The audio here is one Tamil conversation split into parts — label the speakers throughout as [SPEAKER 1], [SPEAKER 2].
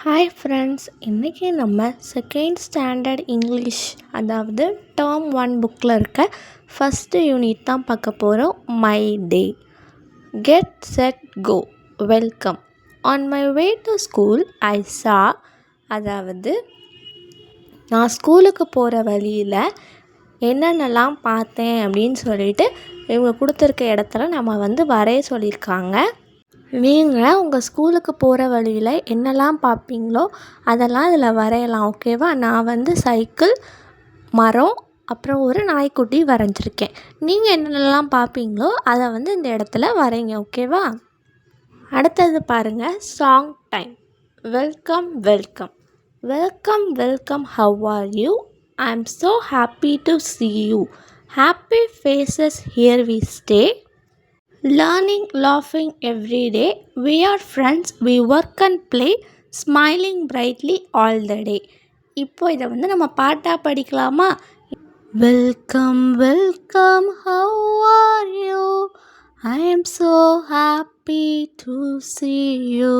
[SPEAKER 1] ஹாய் ஃப்ரெண்ட்ஸ், இன்றைக்கி நம்ம செகண்ட் ஸ்டாண்டர்ட் இங்கிலீஷ் அதாவது டேர்ம் 1 புக்கில் இருக்க ஃபஸ்ட்டு யூனிட் தான் பார்க்க போகிறோம். My day. Get set go. Welcome. On my way to school I saw, அதாவது நான் ஸ்கூலுக்கு போகிற வழியில் என்னென்னலாம் பார்த்தேன் அப்படின்னு சொல்லிட்டு இவங்க கொடுத்துருக்க இடத்துல நம்ம வரைய சொல்லியிருக்காங்க. நீங்கள் உங்கள் ஸ்கூலுக்கு போகிற வழியில் என்னெல்லாம் பார்ப்பீங்களோ அதெல்லாம் இதில் வரையலாம். ஓகேவா? நான் சைக்கிள், மரம், அப்புறம் ஒரு நாய்க்குட்டி வரைஞ்சிருக்கேன். நீங்கள் என்னென்னலாம் பார்ப்பீங்களோ அதை இந்த இடத்துல வரைங்க. ஓகேவா? அடுத்தது பாருங்கள், song time. Welcome welcome. Welcome welcome, have are you? I am so happy to see you. Happy faces here we stay. Learning, laughing every day. We are friends, we work and play. Smiling brightly all the day. இப்போ இதை நம்ம பாட்டாக படிக்கலாமா? Welcome welcome, have are you? I am so happy to see you.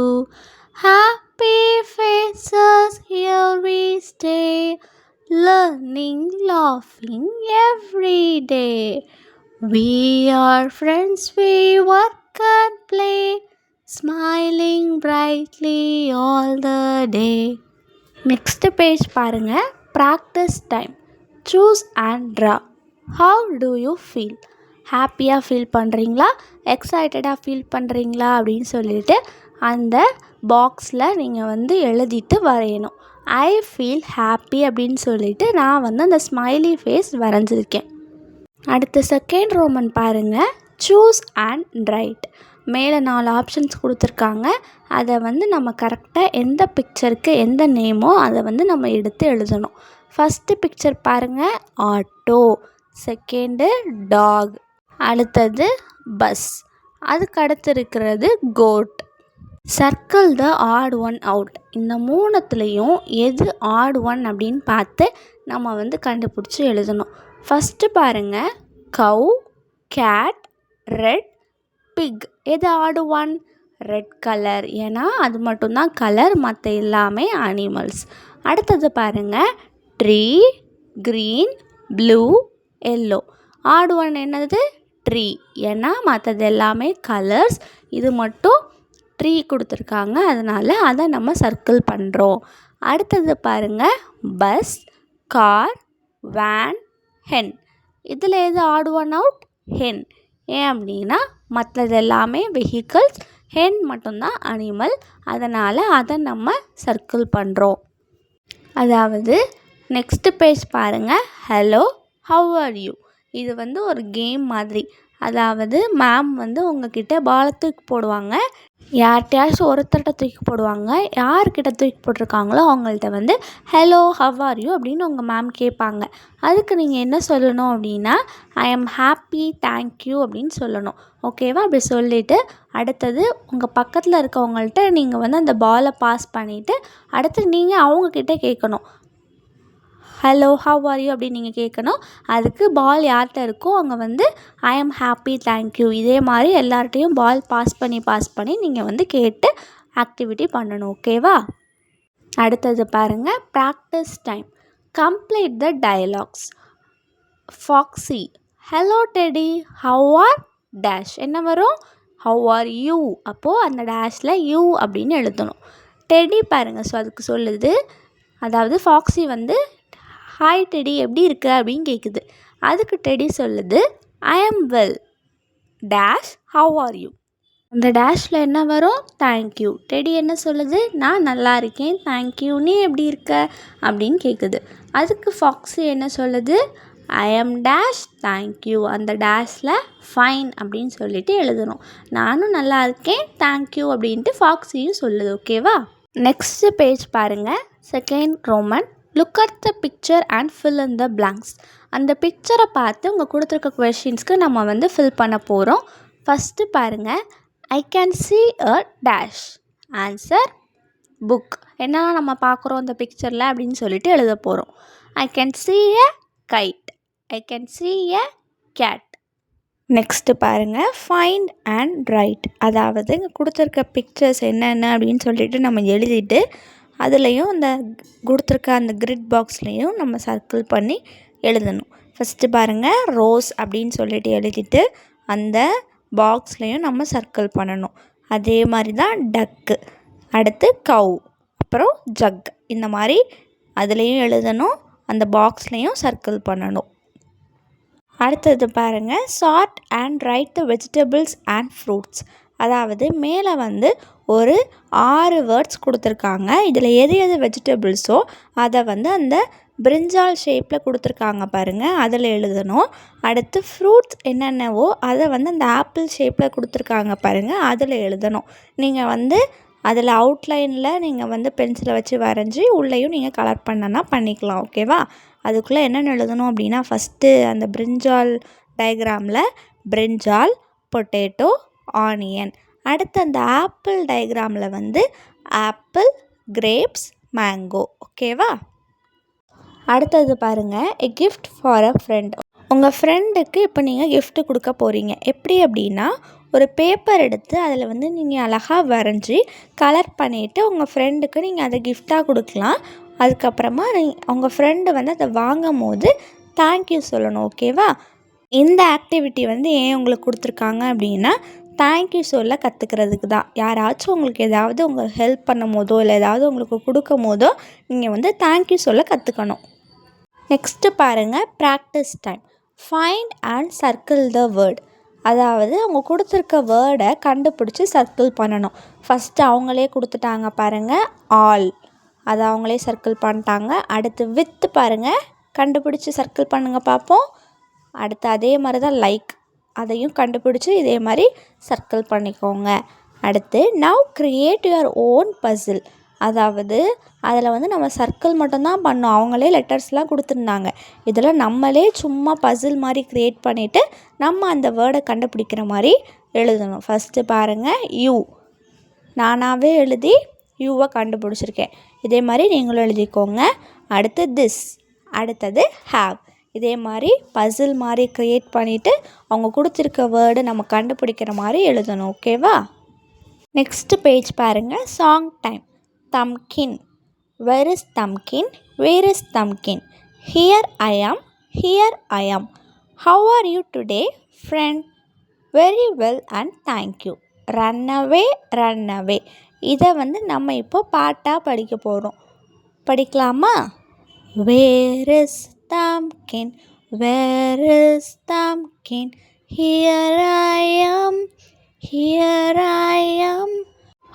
[SPEAKER 1] Happy faces here we stay. Learning, laughing every day. We are friends, we work and play. Smiling brightly all the day. Next page பாருங்க. Practice time. Choose and draw. How do you feel? ஹாப்பியாக ஃபீல் பண்ணுறீங்களா, எக்ஸைட்டடாக ஃபீல் பண்ணுறீங்களா அப்படின்னு சொல்லிட்டு அந்த பாக்ஸில் நீங்கள் எழுதிட்டு வரையணும். ஐ ஃபீல் ஹாப்பி அப்படின்னு சொல்லிட்டு நான் அந்த ஸ்மைலி ஃபேஸ் வரைஞ்சிருக்கேன். அடுத்த செகண்ட் ரோமன் பாருங்கள். Choose and right. மேலே 4 ஆப்ஷன்ஸ் கொடுத்துருக்காங்க. அதை நம்ம கரெக்டாக எந்த பிக்சருக்கு எந்த நேமோ அதை நம்ம எடுத்து எழுதணும். ஃபஸ்ட்டு பிக்சர் பாருங்கள், ஆட்டோ. Second dog. அடுத்தது பஸ். அதுக்கு அடுத்து இருக்கிறது coat. Circle the odd one out. இந்த மூணுத்துலேயும் எது ஆட் ஒன் அப்படின்னு பார்த்து நம்ம கண்டுபிடிச்சி எழுதணும். ஃபஸ்ட்டு பாருங்கள், கவ், கேட், ரெட், பிக். எது ஆடு ஒன்? ரெட் கலர், ஏன்னா அது மட்டும்தான் கலர், மற்ற எல்லாமே அனிமல்ஸ். அடுத்தது பாருங்கள், ட்ரீ, க்ரீன், ப்ளூ, எல்லோ. ஆடு ஒன் என்னது? ட்ரீ, ஏன்னா மற்றது எல்லாமே கலர்ஸ், இது மட்டும் ட்ரீ கொடுத்துருக்காங்க, அதனால் அதை நம்ம சர்க்கிள் பண்ணுறோம். அடுத்தது பாருங்கள், பஸ், கார், வேன், ஹென். இதில் எது ஆட் ஒன் அவுட்? ஹென். ஏன் அப்படின்னா மற்றது எல்லாமே வெஹிக்கிள்ஸ், ஹென் மட்டும்தான் அனிமல், அதனால் அதை நம்ம சர்க்கிள் பண்ணுறோம். அதாவது நெக்ஸ்ட் பேஜ் பாருங்கள், ஹலோ, ஹவ் ஆர் யூ? இது ஒரு கேம் மாதிரி. அதாவது மேம் உங்ககிட்ட பாலை தூக்கி போடுவாங்க. யார்கிட்டையாச்சும் ஒருத்தர்கிட்ட தூக்கி போடுவாங்க. யார்கிட்ட தூக்கி போட்டிருக்காங்களோ அவங்கள்ட்ட ஹலோ, ஹவ் ஆர் யூ அப்படின்னு உங்கள் மேம் கேட்பாங்க. அதுக்கு நீங்கள் என்ன சொல்லணும் அப்படின்னா, ஐ எம் ஹாப்பி, தேங்க்யூ அப்படின்னு சொல்லணும். ஓகேவா? அப்படி சொல்லிவிட்டு அடுத்தது உங்கள் பக்கத்தில் இருக்கவங்கள்ட்ட நீங்கள் அந்த பாலை பாஸ் பண்ணிவிட்டு அடுத்து நீங்கள் அவங்கக்கிட்ட கேட்கணும். ஹலோ, ஹவ் ஆர் யூ அப்படின்னு நீங்கள் கேட்கணும். அதுக்கு பால் யார்கிட்ட இருக்கோ அவங்க ஐ எம் ஹாப்பி, தேங்க்யூ. இதே மாதிரி எல்லார்ட்டையும் பால் பாஸ் பண்ணி நீங்கள் கேட்டு ஆக்டிவிட்டி பண்ணணும். ஓகேவா? அடுத்தது பாருங்கள், practice time. Complete the dialogues. Foxy, hello teddy, how are dash. என்ன வரும்? Have are you. அப்போது அந்த டேஷில் யூ அப்படின்னு எழுதணும். டெடி பாருங்கள், ஸோ அதுக்கு சொல்லுது. அதாவது ஃபாக்ஸி ஹாய் டெடி, எப்படி இருக்க அப்படின்னு கேட்குது. அதுக்கு டெடி சொல்லுது, I am well dash, have are you. அந்த டேஷில் என்ன வரும்? தேங்க்யூ. டெடி என்ன சொல்லுது? நான் நல்லா இருக்கேன், தேங்க்யூ. நீ எப்படி இருக்க அப்படின்னு கேட்குது. அதுக்கு ஃபாக்ஸி என்ன சொல்லுது? I am dash, thank you. அந்த டேஷில் ஃபைன் அப்படின்னு சொல்லிட்டு எழுதணும். நானும் நல்லா இருக்கேன், தேங்க்யூ அப்படின்ட்டு ஃபாக்ஸியும் சொல்லுது. ஓகேவா? நெக்ஸ்ட் பேஜ் பாருங்கள், second roman. Look at the picture and fill in the blanks. அந்த பிக்சரை பார்த்து உங்கள் கொடுத்துருக்க கொஷின்ஸ்க்கு நம்ம ஃபில் பண்ண போகிறோம். ஃபஸ்ட்டு பாருங்கள், I can see a dash. Answer book. என்னெல்லாம் நம்ம பார்க்குறோம் அந்த பிக்சரில் அப்படின்னு சொல்லிட்டு எழுத போகிறோம். I can see a kite. I can see a cat. Next பாருங்கள், ஃபைண்ட் அண்ட் ரைட். அதாவது இங்கே கொடுத்துருக்க பிக்சர்ஸ் என்னென்ன அப்படின்னு சொல்லிட்டு நம்ம எழுதிட்டு அதுலேயும் அந்த கொடுத்துருக்க அந்த கிரிட் பாக்ஸ்லேயும் நம்ம சர்க்கிள் பண்ணி எழுதணும். ஃபஸ்ட்டு பாருங்கள், ரோஸ் அப்படின்னு சொல்லிட்டு எழுதிட்டு அந்த பாக்ஸ்லேயும் நம்ம சர்க்கிள் பண்ணணும். அதே மாதிரி தான் டக்கு, அடுத்து கவ், அப்புறம் ஜக், இந்த மாதிரி அதுலேயும் எழுதணும், அந்த பாக்ஸ்லேயும் சர்க்கிள் பண்ணணும். அடுத்தது பாருங்கள், sort and write the vegetables and fruits. அதாவது மேலே வந்து ஒரு 6 வேர்ட்ஸ் கொடுத்துருக்காங்க. இதில் எது எது வெஜிடபிள்ஸோ அதை வந்து அந்த பிரிஞ்சால் ஷேப்பில் கொடுத்துருக்காங்க பாருங்கள், அதில் எழுதணும். அடுத்து ஃப்ரூட்ஸ் என்னென்னவோ அதை வந்து அந்த ஆப்பிள் ஷேப்பில் கொடுத்துருக்காங்க பாருங்கள், அதில் எழுதணும். நீங்கள் வந்து அதில் அவுட்லைனில் நீங்கள் வந்து பென்சிலை வச்சு வரைஞ்சி உள்ளேயும் நீங்கள் கலர் பண்ணனா பண்ணிக்கலாம். ஓகேவா? அதுக்குள்ளே என்னென்ன எழுதணும் அப்படின்னா, ஃபஸ்ட்டு அந்த பிரிஞ்சால் டயக்ராமில் பிரிஞ்சால், பொட்டேட்டோ, ஆனியன். அடுத்து அந்த ஆப்பிள் டயக்ராமில் வந்து ஆப்பிள், கிரேப்ஸ், மேங்கோ. ஓகேவா? அடுத்தது பாருங்கள், a gift for a friend. உங்கள் ஃப்ரெண்டுக்கு இப்போ நீங்கள் கிஃப்ட் கொடுக்க போகிறீங்க. எப்படி அப்படின்னா, ஒரு பேப்பர் எடுத்து அதில் வந்து நீங்கள் அழகாக வரைஞ்சி கலர் பண்ணிவிட்டு உங்கள் ஃப்ரெண்டுக்கு நீங்கள் அதை கிஃப்டாக கொடுக்கலாம். அதுக்கப்புறமா உங்கள் ஃப்ரெண்டு வந்து அதை வாங்கும் போது தேங்க்யூ சொல்லணும். ஓகேவா? இந்த ஆக்டிவிட்டி வந்து ஏன் உங்களுக்கு கொடுத்துருக்காங்க அப்படின்னா, தேங்க்யூ சொல்ல கற்றுக்கிறதுக்கு தான். யாராச்சும் உங்களுக்கு ஏதாவது உங்களுக்கு ஹெல்ப் பண்ணும் போதோ இல்லை ஏதாவது உங்களுக்கு கொடுக்கும் போதோ நீங்கள் வந்து தேங்க்யூ சொல்ல கற்றுக்கணும். நெக்ஸ்ட்டு பாருங்கள், practice time. Find and circle the word. அதாவது அவங்க கொடுத்துருக்க வேர்டை கண்டுபிடிச்சி சர்க்கிள் பண்ணணும். ஃபஸ்ட்டு அவங்களே கொடுத்துட்டாங்க பாருங்கள், ஆல், அதை அவங்களே சர்க்கிள் பண்ணிட்டாங்க. அடுத்து வித்து பாருங்கள், கண்டுபிடிச்சி சர்க்கிள் பண்ணுங்கள் பார்ப்போம். அடுத்து அதே மாதிரி தான் லைக், அதையும் கண்டுபிடிச்சி இதே மாதிரி சர்க்கிள் பண்ணிக்கோங்க. அடுத்து now create your own puzzle. அதாவது அதில் வந்து நம்ம சர்க்கிள் மட்டும்தான் பண்ணோம், அவங்களே லெட்டர்ஸ்லாம் கொடுத்துருந்தாங்க. இதில் நம்மளே சும்மா பசில் மாதிரி க்ரியேட் பண்ணிவிட்டு நம்ம அந்த வேர்டை கண்டுபிடிக்கிற மாதிரி எழுதணும். ஃபஸ்ட்டு பாருங்கள், யூ, நானாகவே எழுதி யூவை கண்டுபிடிச்சிருக்கேன். இதே மாதிரி நீங்களும் எழுதிக்கோங்க. அடுத்து திஸ், அடுத்தது ஹாவ். இதே மாதிரி பசில் மாதிரி க்ரியேட் பண்ணிவிட்டு அவங்க கொடுத்துருக்க வேர்டு நம்ம கண்டுபிடிக்கிற மாதிரி எழுதணும். ஓகேவா? நெக்ஸ்ட்டு பேஜ் பாருங்கள், song time. Thumbkin, where is thumbkin, where is thumbkin, here I am, here I am, how are you today friend, very well and thank you, run away, run away. இதை வந்து நம்ம இப்போ பாட்டாக படிக்க போகிறோம். படிக்கலாமா? Where is thumbkin, where is thumbkin, here I am, here I am,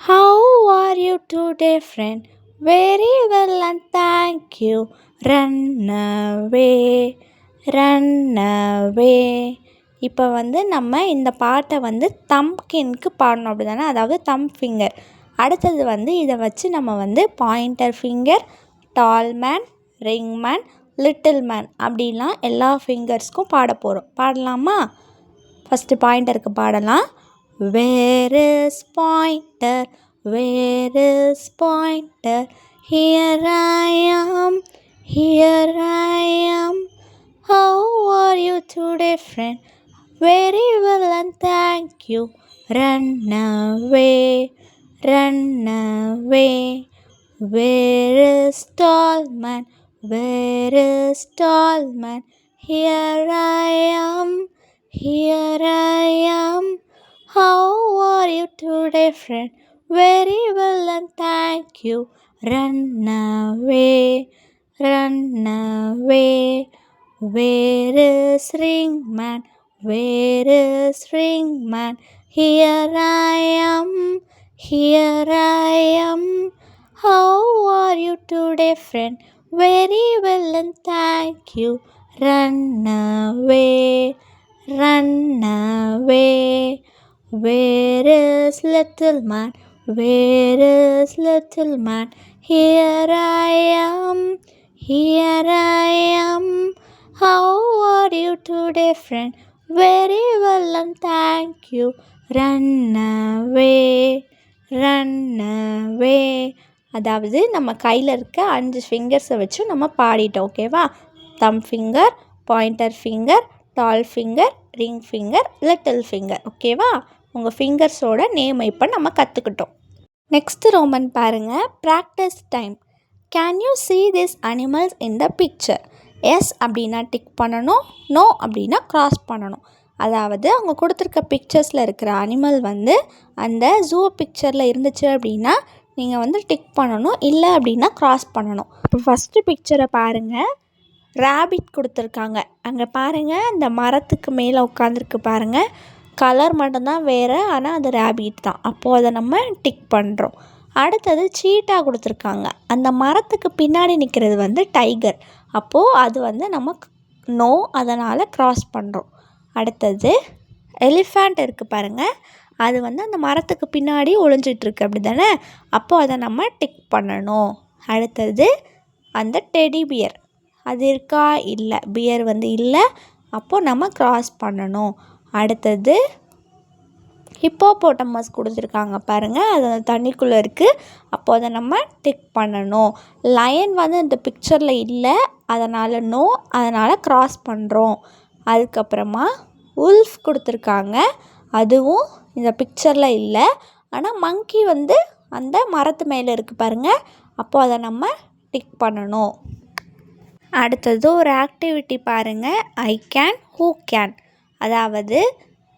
[SPEAKER 1] how are you today friend, very well and thank you, run away, run away. இப்போ வந்து நம்ம இந்த பாட்டை வந்து தம்கின்க்கு பாடணும், அப்படி தானே? அதாவது தம் ஃபிங்கர். அடுத்தது வந்து இதை வச்சு நம்ம வந்து pointer finger, tall man, ring man, little man அப்படிலாம் எல்லா ஃபிங்கர்ஸ்க்கும் பாட போகிறோம். பாடலாமா? ஃபஸ்ட்டு பாயிண்டருக்கு பாடலாம். Where is pointer, where is pointer, here I am, here I am, how are you today friend, very well and thank you, run away, run away. Where is tall man, where is tall man, here I am, here I am, how are you today friend, very well and thank you, run away, run away. Where is ring man, where is ring man, here I am, here I am, how are you today friend, very well and thank you, run away, run away. Where is little man, where is little man, here I am, here I am, how are you today friend, very well and thank you, run away, run away. அதாவது நம்ம கையில் இருக்க 5 ஃபிங்கர்ஸை வச்சு நம்ம பாடிட்டோம். ஓகேவா? Thumb finger, pointer finger, tall finger, ring finger, little finger. ஓகேவா? உங்கள் ஃபிங்கர்ஸோட நேம் இப்போ நம்ம கற்றுக்கிட்டோம். நெக்ஸ்ட்டு ரோமன் பாருங்கள். Practice time. Can you see these animals in the picture? Yes அப்படின்னா டிக் பண்ணணும், நோ அப்படின்னா க்ராஸ் பண்ணணும். அதாவது அவங்க கொடுத்துருக்க பிக்சர்ஸில் இருக்கிற அனிமல் வந்து அந்த ஜூ பிக்சரில் இருந்துச்சு அப்படின்னா நீங்கள் வந்து டிக் பண்ணணும், இல்லை அப்படின்னா க்ராஸ் பண்ணணும். இப்போ ஃபஸ்ட்டு பிக்சரை பாருங்கள். ரேபிட் கொடுத்துருக்காங்க. அங்கே பாருங்கள், அந்த மரத்துக்கு மேலே உட்காந்துருக்கு பாருங்கள். கலர் மட்டும்தான் வேறு, ஆனால் அது ரேபிட் தான். அப்போது அதை நம்ம டிக் பண்ணுறோம். அடுத்தது சீட்டா கொடுத்துருக்காங்க. அந்த மரத்துக்கு பின்னாடி நிற்கிறது வந்து டைகர். அப்போது அது வந்து நம்ம நோ, அதனால் க்ராஸ் பண்ணுறோம். அடுத்தது எலிஃபண்ட் இருக்குது பாருங்கள். அது வந்து அந்த மரத்துக்கு பின்னாடி ஒளிஞ்சிட்ருக்கு அப்படி தானே. அப்போது அதை நம்ம டிக் பண்ணணும். அடுத்தது அந்த டெடி பியர், அது இருக்கா? இல்லை, பியர் வந்து இல்லை. அப்போது நம்ம க்ராஸ் பண்ணணும். அடுத்தது ஹிப்போபோட்டமஸ் கொடுத்துருக்காங்க பாருங்கள். அது தண்ணிக்குள்ளே இருக்குது. அப்போது அதை நம்ம டிக் பண்ணணும். லயன் வந்து இந்த பிக்சரில் இல்லை, அதனால் நோ, அதனால் க்ராஸ் பண்ணுறோம். அதுக்கப்புறமா உல்ஃப் கொடுத்துருக்காங்க. அதுவும் இந்த பிக்சரில் இல்லை, ஆனால் மங்கி வந்து அந்த மரத்து மேலே இருக்குது பாருங்கள். அப்போது அதை நம்ம டிக் பண்ணணும். அடுத்தது ஒரு ஆக்டிவிட்டி பாருங்கள். I can, who can. அதாவது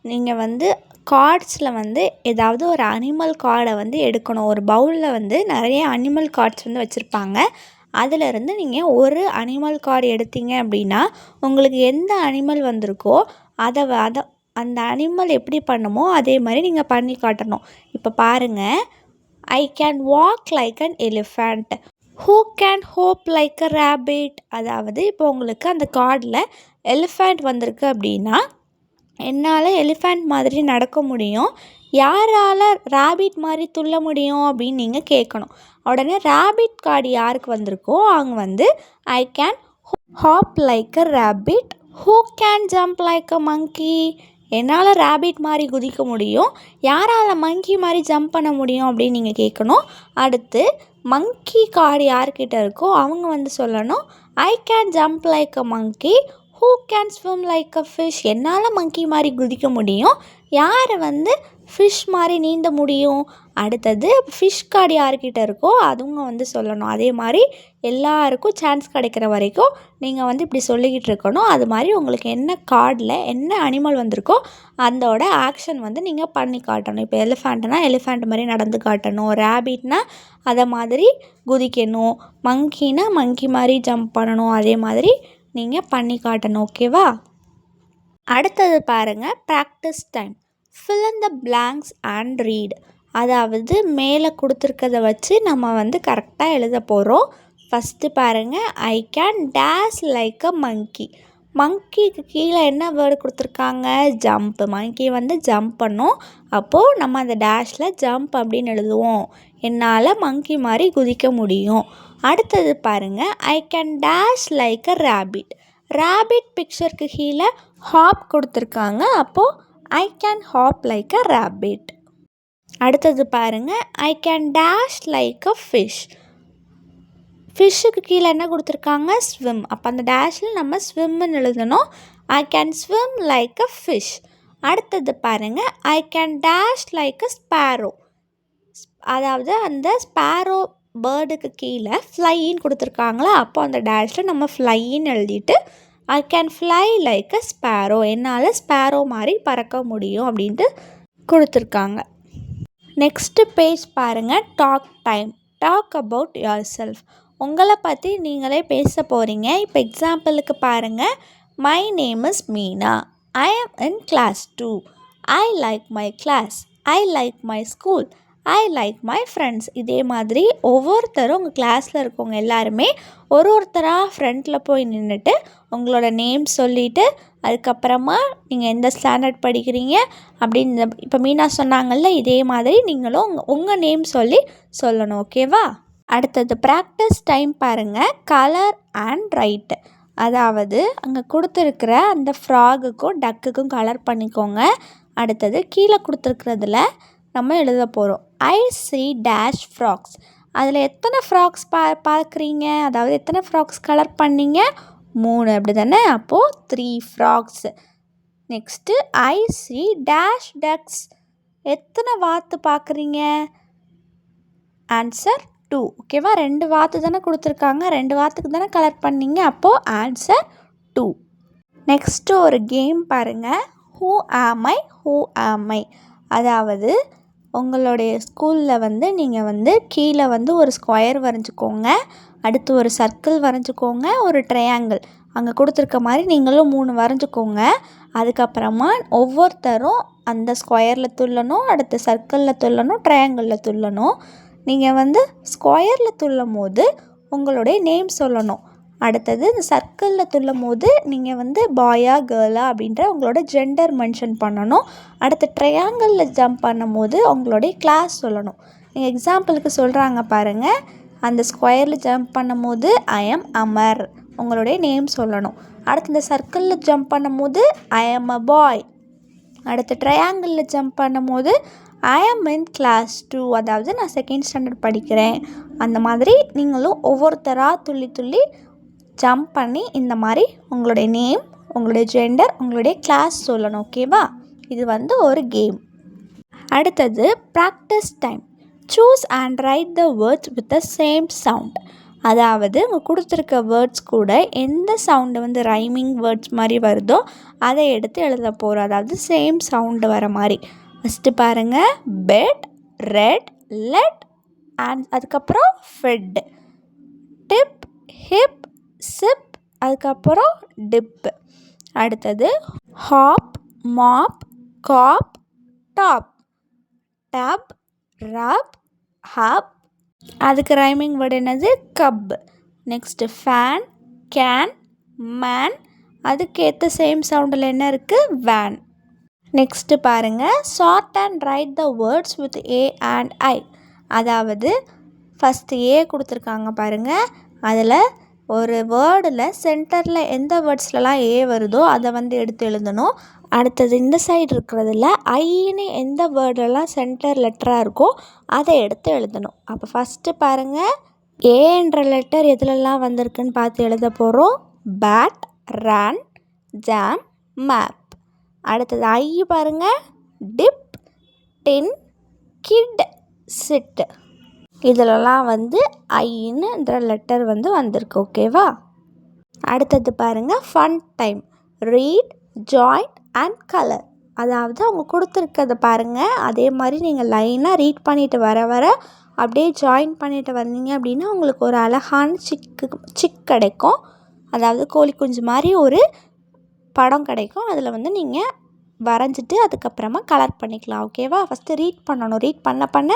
[SPEAKER 1] நீங்கள் வந்து கார்ட்ஸில் வந்து ஏதாவது ஒரு அனிமல் கார்டை வந்து எடுக்கணும். ஒரு பவுலில் வந்து நிறைய அனிமல் கார்ட்ஸ் வந்து வச்சுருப்பாங்க. அதிலிருந்து நீங்கள் ஒரு அனிமல் கார்டு எடுத்தீங்க அப்படின்னா உங்களுக்கு எந்த அனிமல் வந்திருக்கோ அதை அந்த அனிமல் எப்படி பண்ணுமோ அதே மாதிரி நீங்கள் பண்ணி காட்டணும். இப்போ பாருங்கள். I can walk like an elephant. Who can hop like a rabbit. அதாவது இப்போ உங்களுக்கு அந்த கார்டில் எலிஃபண்ட் வந்திருக்கு அப்படின்னா என்னால் எலிஃபண்ட் மாதிரி நடக்க முடியும், யாரால் ரேபிட் மாதிரி துள்ள முடியும் அப்படின்னு நீங்கள் கேட்கணும். உடனே ரேபிட் கார்டு யாருக்கு வந்திருக்கோ அவங்க வந்து I can hop like a rabbit. Who can jump like a monkey. என்னால் ரேபிட் மாதிரி குதிக்க முடியும், யாரால் மங்கி மாதிரி ஜம்ப் பண்ண முடியும் அப்படின்னு நீங்கள் கேட்கணும். அடுத்து மங்கி கார்டு யார்கிட்ட இருக்கோ அவங்க வந்து சொல்லணும் I can jump like a monkey. Who can swim like a fish. என்னால் மங்கி மாதிரி குதிக்க முடியும், யார் வந்து ஃபிஷ் மாதிரி நீந்த முடியும். அடுத்தது ஃபிஷ் கார்டு யார்கிட்ட இருக்கோ அதுங்க வந்து சொல்லணும். அதே மாதிரி எல்லாருக்கும் சான்ஸ் கிடைக்கிற வரைக்கும் நீங்கள் வந்து இப்படி சொல்லிக்கிட்டு இருக்கணும். அது மாதிரி உங்களுக்கு என்ன கார்டில் என்ன அனிமல் வந்திருக்கோ அதோட ஆக்ஷன் வந்து நீங்கள் பண்ணி காட்டணும். இப்போ எலிஃபண்ட்னா எலிஃபண்ட் மாதிரி நடந்து காட்டணும், ரேபிட்னா அதை மாதிரி குதிக்கணும், மங்கினா மங்கி மாதிரி ஜம்ப் பண்ணணும். அதே மாதிரி நீங்கள் பண்ணி காட்டணும். ஓகேவா? அடுத்தது பாருங்கள். Practice time. Fill in the blanks and read. அதாவது மேலே கொடுத்துருக்கதை வச்சு நம்ம வந்து கரெக்டாக எழுத போகிறோம். ஃபஸ்ட்டு பாருங்கள். I can dash like a monkey. மங்கிக்கு கீழே என்ன வேர்டு கொடுத்துருக்காங்க? ஜம்ப். மங்கி வந்து ஜம்ப் பண்ணும். அப்போது நம்ம அந்த டேஷில் ஜம்ப் அப்படின்னு எழுதுவோம். என்னால் மங்கி மாதிரி குதிக்க முடியும். அடுத்தது பாருங்கள். I can dash like a rabbit. Rabbit பிக்சருக்கு கீழே ஹாப் கொடுத்துருக்காங்க. அப்போது I can hop like a rabbit. அடுத்தது பாருங்கள். I can dash like a fish. ஃபிஷ்ஷுக்கு கீழே என்ன கொடுத்துருக்காங்க? ஸ்விம். அப்போ அந்த டேஷில் நம்ம ஸ்விம்னு எழுதணும். I can swim like a fish. அடுத்தது பாருங்கள். I can dash like a Sparrow. அதாவது அந்த ஸ்பேரோ பேர்டுக்கு கீழே ஃப்ளைன்னு கொடுத்துருக்காங்களா, அப்போ அந்த டேஷில் நம்ம ஃப்ளைன்னு எழுதிட்டு I can fly like a sparrow. என்னால் ஸ்பேரோ மாதிரி பறக்க முடியும் அப்படின்ட்டு கொடுத்துருக்காங்க. நெக்ஸ்ட்டு பேஜ் பாருங்கள். Talk time. Talk about yourself. உங்களை பற்றி நீங்களே பேச போகிறீங்க. இப்போ எக்ஸாம்பிளுக்கு பாருங்கள். My name is Meena. I am in class 2. I like my class. I like my school. I like my friends. இதே மாதிரி ஒவ்வொருத்தரும் உங்கள் கிளாஸில் இருக்கவங்க எல்லாருமே ஒருத்தராக ஃப்ரண்ட்டில் போய் நின்றுட்டு உங்களோட நேம் சொல்லிவிட்டு அதுக்கப்புறமா நீங்கள் எந்த ஸ்டாண்டர்ட் படிக்கிறீங்க அப்படின்னு இப்போ மீனா சொன்னாங்கள்ல, இதே மாதிரி நீங்களும் உங்கள் நேம் சொல்லணும். ஓகேவா? அடுத்தது ப்ராக்டிஸ் டைம் பாருங்கள். Colour and right. அதாவது அங்கே கொடுத்துருக்கிற அந்த ஃப்ராகுக்கும் டக்குக்கும் கலர் பண்ணிக்கோங்க. அடுத்தது கீழே கொடுத்துருக்கிறதுல நம்ம எழுத போகிறோம். ஐ see டேஷ் ஃப்ராக்ஸ். அதில் எத்தனை ஃப்ராக்ஸ் பார்க்குறீங்க, அதாவது எத்தனை ஃப்ராக்ஸ் கலர் பண்ணிங்க? 3 அப்படி தானே. அப்போது 3 ஃப்ராக்ஸ். நெக்ஸ்ட்டு ஐ see டேஷ் டக்ஸ். எத்தனை வாத்து பார்க்குறீங்க? ஆன்சர் 2. ஓகேவா, 2 வார்த்தை தானே கொடுத்துருக்காங்க, 2 வார்த்தைக்கு தானே கலர் பண்ணீங்க, அப்போது ஆன்சர் 2. நெக்ஸ்ட்டு ஒரு கேம் பாருங்கள். ஹூ ஆம் ஐ. அதாவது உங்களுடைய ஸ்கூலில் வந்து நீங்கள் வந்து கீழே வந்து ஒரு ஸ்கொயர் வரைஞ்சிக்கோங்க, அடுத்து ஒரு சர்க்கிள் வரைஞ்சிக்கோங்க, ஒரு ட்ரையாங்கிள் அங்கே கொடுத்துருக்க மாதிரி நீங்களும் 3 வரைஞ்சிக்கோங்க. அதுக்கப்புறமா ஒவ்வொருத்தரும் அந்த ஸ்கொயரில் துள்ளணும், அடுத்து சர்க்கிளில் துள்ளணும், ட்ரையாங்கிளில் துள்ளணும். நீங்கள் வந்து ஸ்கொயரில் துள்ளும் போது உங்களுடைய நேம் சொல்லணும். அடுத்தது இந்த சர்க்கிளில் துள்ளும் போது நீங்கள் வந்து பாயா கேர்ளா அப்படின்ற உங்களோட ஜெண்டர் மென்ஷன் பண்ணணும். அடுத்து ட்ரையாங்கிளில் ஜம்ப் பண்ணும் போது உங்களுடைய கிளாஸ் சொல்லணும். நீங்கள் எக்ஸாம்பிளுக்கு சொல்கிறாங்க பாருங்கள், அந்த ஸ்கொயரில் ஜம்ப் பண்ணும் போது ஐ எம் அமர், உங்களுடைய நேம் சொல்லணும். அடுத்து இந்த சர்க்கிளில் ஜம்ப் பண்ணும் போது ஐ எம் அ பாய். அடுத்து ட்ரையாங்கிளில் ஜம்ப் பண்ணும் போது ஐ எம் இன் கிளாஸ் 2, அதாவது நான் 2nd ஸ்டாண்டர்ட் படிக்கிறேன். அந்த மாதிரி நீங்களும் ஒவ்வொருத்தராக துள்ளி துள்ளி ஜம்ப் பண்ணி இந்த மாதிரி உங்களுடைய நேம், உங்களுடைய ஜெண்டர், உங்களுடைய கிளாஸ் சொல்லணும். ஓகேவா, இது வந்து ஒரு கேம். அடுத்தது practice time. Choose and write the words with the same sound. அதாவது உங்க கொடுத்துருக்க வேர்ட்ஸ் கூட எந்த சவுண்டு வந்து ரைமிங் வேர்ட்ஸ் மாதிரி வருதோ அதை எடுத்து எழுத போகிறோம். அதாவது சேம் சவுண்டு வர மாதிரி. ஃபஸ்ட்டு பாருங்கள், பெட், ரெட், லெட் அண்ட் அதுக்கப்புறம் ஃபெட், டிப், ஹிப், சிப், அதுக்கப்புறம் டிப். அடுத்தது hop, mop, cop, top, tub, rub, hub, அதுக்கு ரைமிங் வேர்டு என்னது, cup. Next fan, can, man, அதுக்கேற்ற சேம் சவுண்டில் என்ன இருக்குது, வேன். நெக்ஸ்ட்டு பாருங்கள், sort and write the words with A and I. அதாவது ஃபஸ்ட்டு ஏ கொடுத்துருக்காங்க பாருங்கள், அதில் ஒரு வேர்டில் சென்டரில் எந்த வேர்ட்ஸ்லலாம் ஏ வருதோ அதை வந்து எடுத்து எழுதணும். அடுத்தது இந்த சைடு இருக்கிறதுல ஐன்னு எந்த வேர்டெல்லாம் சென்டர் லெட்டராக இருக்கோ அதை எடுத்து எழுதணும். அப்போ ஃபஸ்ட்டு பாருங்கள், ஏன்ற லெட்டர் எதுலெல்லாம் வந்திருக்குன்னு பார்த்து எழுத போகிறோம். Bat, run, jam, map. அடுத்தது ஐ பாருங்கள், டிப், டின், கிட், சிட். இதிலலாம் வந்து ஐன்னுன்ற லெட்டர் வந்து வந்திருக்கு. ஓகேவா, அடுத்தது பாருங்கள், fun time. Read, join and colour. அதாவது அவங்க கொடுத்துருக்கதை பாருங்கள், அதே மாதிரி நீங்கள் லைனாக ரீட் பண்ணிவிட்டு வர வர அப்படியே ஜாயின் பண்ணிவிட்டு வந்தீங்க அப்படின்னா உங்களுக்கு ஒரு அழகான சிக் கிடைக்கும். அதாவது கோழி குஞ்சு மாதிரி ஒரு படம் கிடைக்கும். அதில் வந்து நீங்கள் வரைஞ்சிட்டு அதுக்கப்புறமா கலர் பண்ணிக்கலாம். ஓகேவா, ஃபஸ்ட்டு ரீட் பண்ணணும். ரீட் பண்ண பண்ண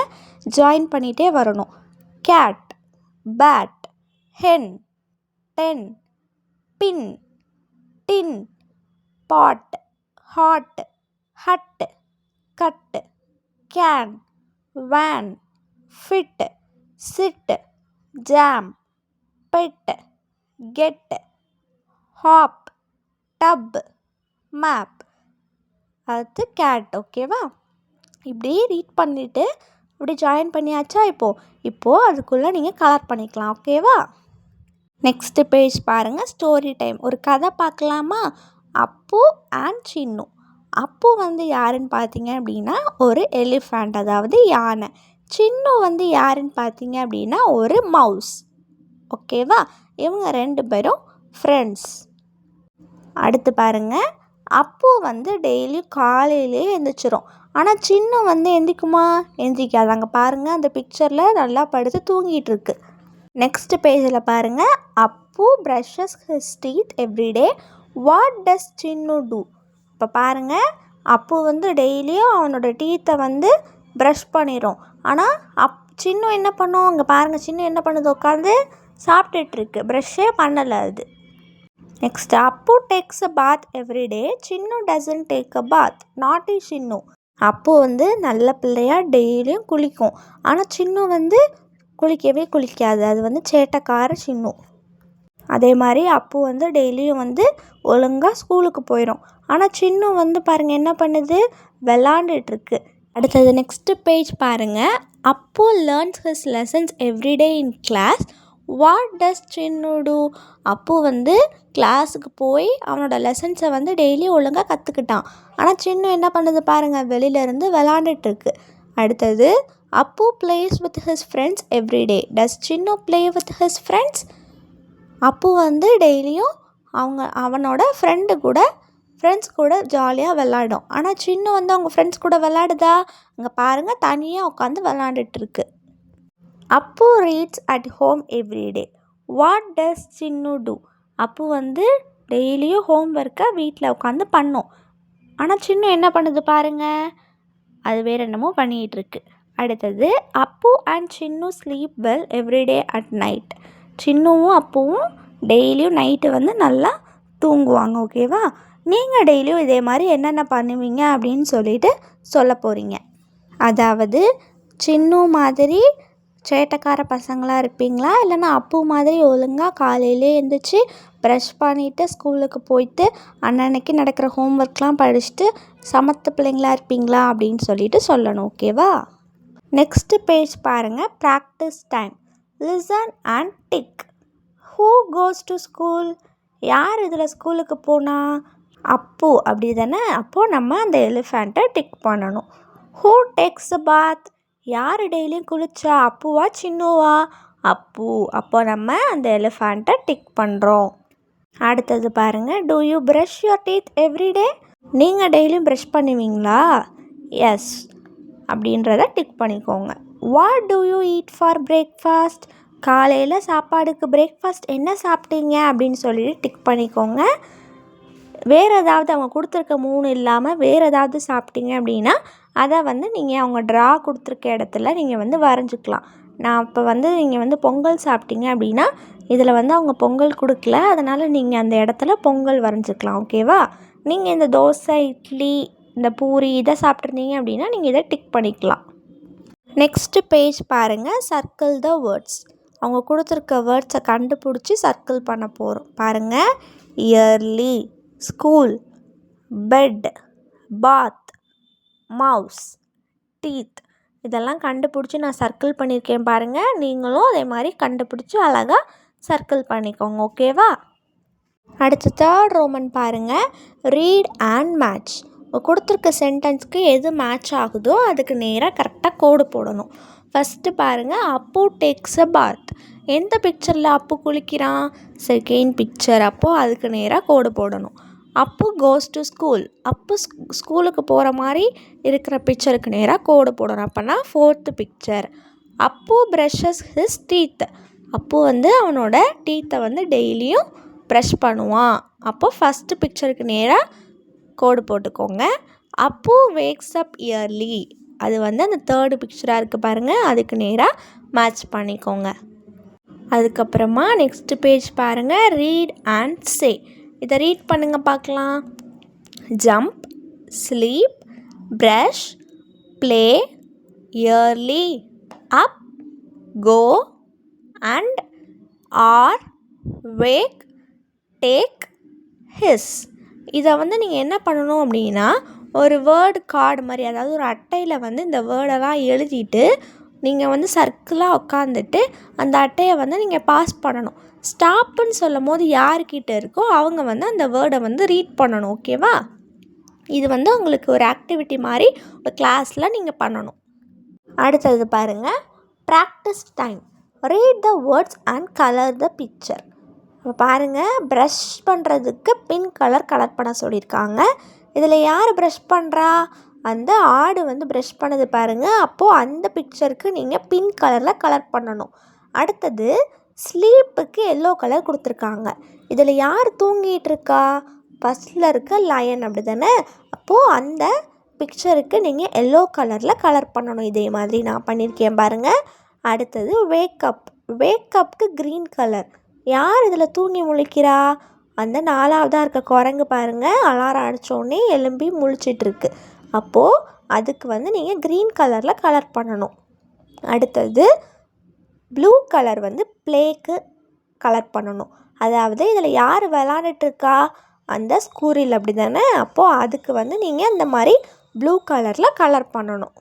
[SPEAKER 1] ஜாயின் பண்ணிகிட்டே வரணும். Cat, bat, hen, ten, pin, tin, pot, hot, hut, cut, can, van, fit, sit, jam, bed, get, hop, tub, map, அடுத்து கேட். ஓகேவா, இப்படி ரீட் பண்ணிவிட்டு இப்படி ஜாயின் பண்ணியாச்சா. இப்போது அதுக்குள்ளே நீங்கள் கலர் பண்ணிக்கலாம். ஓகேவா, நெக்ஸ்ட்டு பேஜ் பாருங்கள், ஸ்டோரி டைம். ஒரு கதை பார்க்கலாமா. அப்பு அண்ட் சின்னு. அப்பு வந்து யாருன்னு பார்த்தீங்க அப்படின்னா ஒரு எலிஃபண்ட், அதாவது யானை. சின்னு வந்து யாருன்னு பார்த்தீங்க அப்படின்னா ஒரு மவுஸ். ஓகேவா, இவங்க 2 பேரும் ஃப்ரெண்ட்ஸ். அடுத்து பாருங்கள், அப்பு வந்து டெய்லி காலையிலே எழுந்திரிச்சிரும். ஆனால் சின்னு வந்து எந்திக்குமா, எந்திரிக்காது. அங்கே பாருங்கள், அந்த பிக்சரில் நல்லா படுத்து தூங்கிட்டு இருக்கு. நெக்ஸ்ட் பேஜில் பாருங்கள், Appu brushes his teeth every day, what does Chinnu do. இப்போ பாருங்கள், அப்பு வந்து டெய்லியும் அவனோட டீத்தை வந்து ப்ரஷ் பண்ணிடும். ஆனால் சின்னு என்ன பண்ணும், அங்கே பாருங்கள், சின்னு என்ன பண்ணுது, உட்காந்து சாப்பிட்டுட்ருக்கு, ப்ரஷ்ஷே பண்ணலை அது. Next, Appu takes a bath every day, Chinnu doesn't take a bath, naughty Chinnu. அப்பு வந்து நல்ல பிள்ளையாக டெய்லியும் குளிக்கும். ஆனால் சின்னு வந்து குளிக்கவே குளிக்காது, அது வந்து சேட்டைக்கார சின்னு. அதே மாதிரி அப்பு வந்து டெய்லியும் வந்து ஒழுங்காக ஸ்கூலுக்கு போயிடும். ஆனால் சின்னு வந்து பாருங்கள் என்ன பண்ணுது, விளாண்டுட்டுருக்கு. அடுத்தது நெக்ஸ்ட்டு பேஜ் பாருங்கள், Appu learns his lessons every day in class, what does Chinnu do. Appu வந்து கிளாஸுக்கு போய் அவனோட லெசன்ஸை வந்து டெய்லி ஒழுங்காக கற்றுக்கிட்டான். ஆனால் சின்னு என்ன பண்ணுது பாருங்கள், வெளியிலேருந்து விளாண்டுட்டுருக்கு. அடுத்தது Appu plays with his friends every day. Does Chinnu play with his friends? Appu வந்து டெய்லியும் அவனோட ஃப்ரெண்ட்ஸ் கூட ஜாலியாக விளாடும். ஆனால் சின்னு வந்து அவங்க ஃப்ரெண்ட்ஸ் கூட விளாடுதா? அங்கே பாருங்கள், தனியாக உட்காந்து விளாண்டுட்டுருக்கு. Appu reads at home every day. What does Chinnu do? Appu வந்து டெய்லியும் ஹோம் ஒர்க்கை வீட்டில் உட்காந்து பண்ணும். ஆனால் சின்னு என்ன பண்ணுது பாருங்கள், அது வேறு என்னமோ பண்ணிகிட்ருக்கு. அடுத்தது, Appu and Chinnu sleep well every day at night. சின்னுவும் அப்புவும் டெய்லியும் நைட்டு வந்து நல்லா தூங்குவாங்க. ஓகேவா? நீங்கள் டெய்லியும் இதே மாதிரி என்னென்ன பண்ணுவீங்க அப்படின்னு சொல்லிட்டு சொல்ல போகிறீங்க. அதாவது சின்னு மாதிரி சேட்டைக்கார பசங்களாக இருப்பீங்களா, இல்லைன்னா அப்பு மாதிரி ஒழுங்காக காலையிலே எழுந்திரிச்சி ப்ரஷ் பண்ணிவிட்டு ஸ்கூலுக்கு போயிட்டு அன்னன்னைக்கு நடக்கிற ஹோம் ஒர்க்லாம் படிச்சுட்டு சமத்து பிள்ளைங்களா இருப்பீங்களா அப்படின்னு சொல்லிட்டு சொல்லணும். ஓகேவா? நெக்ஸ்ட்டு பேஜ் பாருங்கள். Practice time. Listen and tick. Who goes to school? யார் இதில் ஸ்கூலுக்கு போனால்? அப்பு, அப்படி தானே? அப்போது நம்ம அந்த எலிஃபண்ட்டை டிக் பண்ணணும். ஹூ டேக்ஸ் அ பாத்? யார் டெய்லியும் குளிச்சா? அப்புவா சின்னுவா? அப்பு. அப்போ நம்ம அந்த எலிஃபண்ட்டை டிக் பண்ணுறோம். அடுத்தது பாருங்கள். Do you brush your teeth everyday? நீங்கள் டெய்லியும் ப்ரஷ் பண்ணுவீங்களா? எஸ் அப்படின்றத டிக் பண்ணிக்கோங்க. What do you eat for breakfast? காலையில் சாப்பாடுக்கு பிரேக்ஃபாஸ்ட் என்ன சாப்பிட்டீங்க அப்படின்னு சொல்லிட்டு டிக் பண்ணிக்கோங்க. வேறு ஏதாவது அவங்க கொடுத்துருக்க 3 இல்லாமல் வேறு ஏதாவது சாப்பிட்டீங்க அப்படின்னா அதை வந்து நீங்கள் அவங்க ட்ரா கொடுத்துருக்க இடத்துல நீங்கள் வந்து வரைஞ்சிக்கலாம். நான் இப்போ வந்து நீங்கள் வந்து பொங்கல் சாப்பிட்டீங்க அப்படின்னா இதில் வந்து அவங்க பொங்கல் கொடுக்கல, அதனால் நீங்கள் அந்த இடத்துல பொங்கல் வரைஞ்சிக்கலாம். ஓகேவா? நீங்கள் இந்த தோசை, இட்லி, இந்த பூரி இதை சாப்பிட்ருந்தீங்க அப்படின்னா நீங்கள் இதை டிக் பண்ணிக்கலாம். நெக்ஸ்ட்டு பேஜ் பாருங்கள். Circle the words. அவங்க கொடுத்துருக்க வேர்ட்ஸை கண்டுபிடிச்சி சர்க்கிள் பண்ண போகிறோம். பாருங்கள். இயர்லி, ஸ்கூல், பெட், பாத், மவுஸ், டீத், இதெல்லாம் கண்டுபிடிச்சி நான் சர்க்கிள் பண்ணியிருக்கேன் பாருங்கள். நீங்களும் அதே மாதிரி கண்டுபிடிச்சி அழகாக சர்க்கிள் பண்ணிக்கோங்க. ஓகேவா? அடுத்து தேர்ட் ரோமன் பாருங்கள். Read and match. கொடுத்துருக்க சென்டென்ஸ்க்கு எது மேட்ச் ஆகுதோ அதுக்கு நேராக கரெக்டாக கோடு போடணும். ஃபஸ்ட்டு பாருங்கள். அப்பு டேக்ஸ் அ பாத். எந்த பிக்சரில் அப்பு குளிக்கிறான்? Second picture. அப்போது அதுக்கு நேராக கோடு போடணும். அப்பு கோஸ் டு ஸ்கூல். அப்பு ஸ்கூலுக்கு போகிற மாதிரி இருக்கிற பிக்சருக்கு நேராக கோடு போடணும். அப்போனா ஃபோர்த்து பிக்சர். அப்பு ப்ரஷஸ் ஹிஸ் டீத். அப்பு வந்து அவனோட டீத்தை வந்து டெய்லியும் ப்ரஷ் பண்ணுவான். அப்போது ஃபஸ்ட்டு பிக்சருக்கு நேராக கோடு போட்டுக்கோங்க. அப்பு வேக்ஸ் அப் இயர்லி. அது வந்து அந்த தேர்டு பிக்சராக இருக்குது பாருங்கள், அதுக்கு நேராக மேட்ச் பண்ணிக்கோங்க. அதுக்கப்புறமா நெக்ஸ்ட் பேஜ் பாருங்கள். Read and say. இதை ரீட் பண்ணுங்கள் பார்க்கலாம். Jump, sleep, brush, play, early, up, go, and, are, wake, take, his. இதை வந்து நீங்கள் என்ன பண்ணணும் அப்படின்னா ஒரு வேர்டு கார்டு மாதிரி, அதாவது ஒரு அட்டையில் வந்து இந்த வேர்டெல்லாம் எழுதிட்டு நீங்கள் வந்து சர்க்கிளாக உட்காந்துட்டு அந்த அட்டையை வந்து நீங்கள் பாஸ் பண்ணணும். ஸ்டாப்புன்னு சொல்லும் போது யார்கிட்ட இருக்கோ அவங்க வந்து அந்த வேர்டை வந்து ரீட் பண்ணணும். ஓகேவா? இது வந்து உங்களுக்கு ஒரு ஆக்டிவிட்டி மாதிரி ஒரு கிளாஸில் நீங்கள் பண்ணணும். அடுத்தது பாருங்கள். Practice time. Read the words and colour the picture. இப்போ பாருங்கள். ப்ரஷ் பண்ணுறதுக்கு பிங்க் கலர் பண்ண சொல்லியிருக்காங்க. இதில் யார் ப்ரஷ் பண்ணுறா? அந்த ஆடு வந்து ப்ரஷ் பண்ணது பாருங்கள். அப்போது அந்த பிக்சருக்கு நீங்கள் பிங்க் கலரில் கலர் பண்ணணும். அடுத்தது ஸ்லீப்புக்கு எல்லோ கலர் கொடுத்துருக்காங்க. இதில் யார் தூங்கிட்டு இருக்கா? ஃபஸ்ட்டில் இருக்க லயன், அப்படி தானே? அப்போது அந்த பிக்சருக்கு நீங்கள் எல்லோ கலரில் கலர் பண்ணணும். இதே மாதிரி நான் பண்ணியிருக்கேன் பாருங்கள். அடுத்தது வேக்கப். வேக்கப்புக்கு green colour. யார் இதில் தூங்கி முழிக்கிறா? அந்த 4ஆவதாக இருக்க குரங்கு பாருங்கள், அலாரம் அடித்தோடனே எலும்பி முழிச்சிட்ருக்கு. அப்போது அதுக்கு வந்து நீங்கள் க்ரீன் கலரில் கலர் பண்ணணும். அடுத்தது ப்ளூ கலர் வந்து ப்ளேக்கு கலர் பண்ணணும். அதாவது இதில் யார் விளாண்டுட்ருக்கா? அந்த ஸ்கூரில், அப்படி தானே? அப்போது அதுக்கு வந்து நீங்கள் இந்த மாதிரி ப்ளூ கலரில் கலர் பண்ணணும்.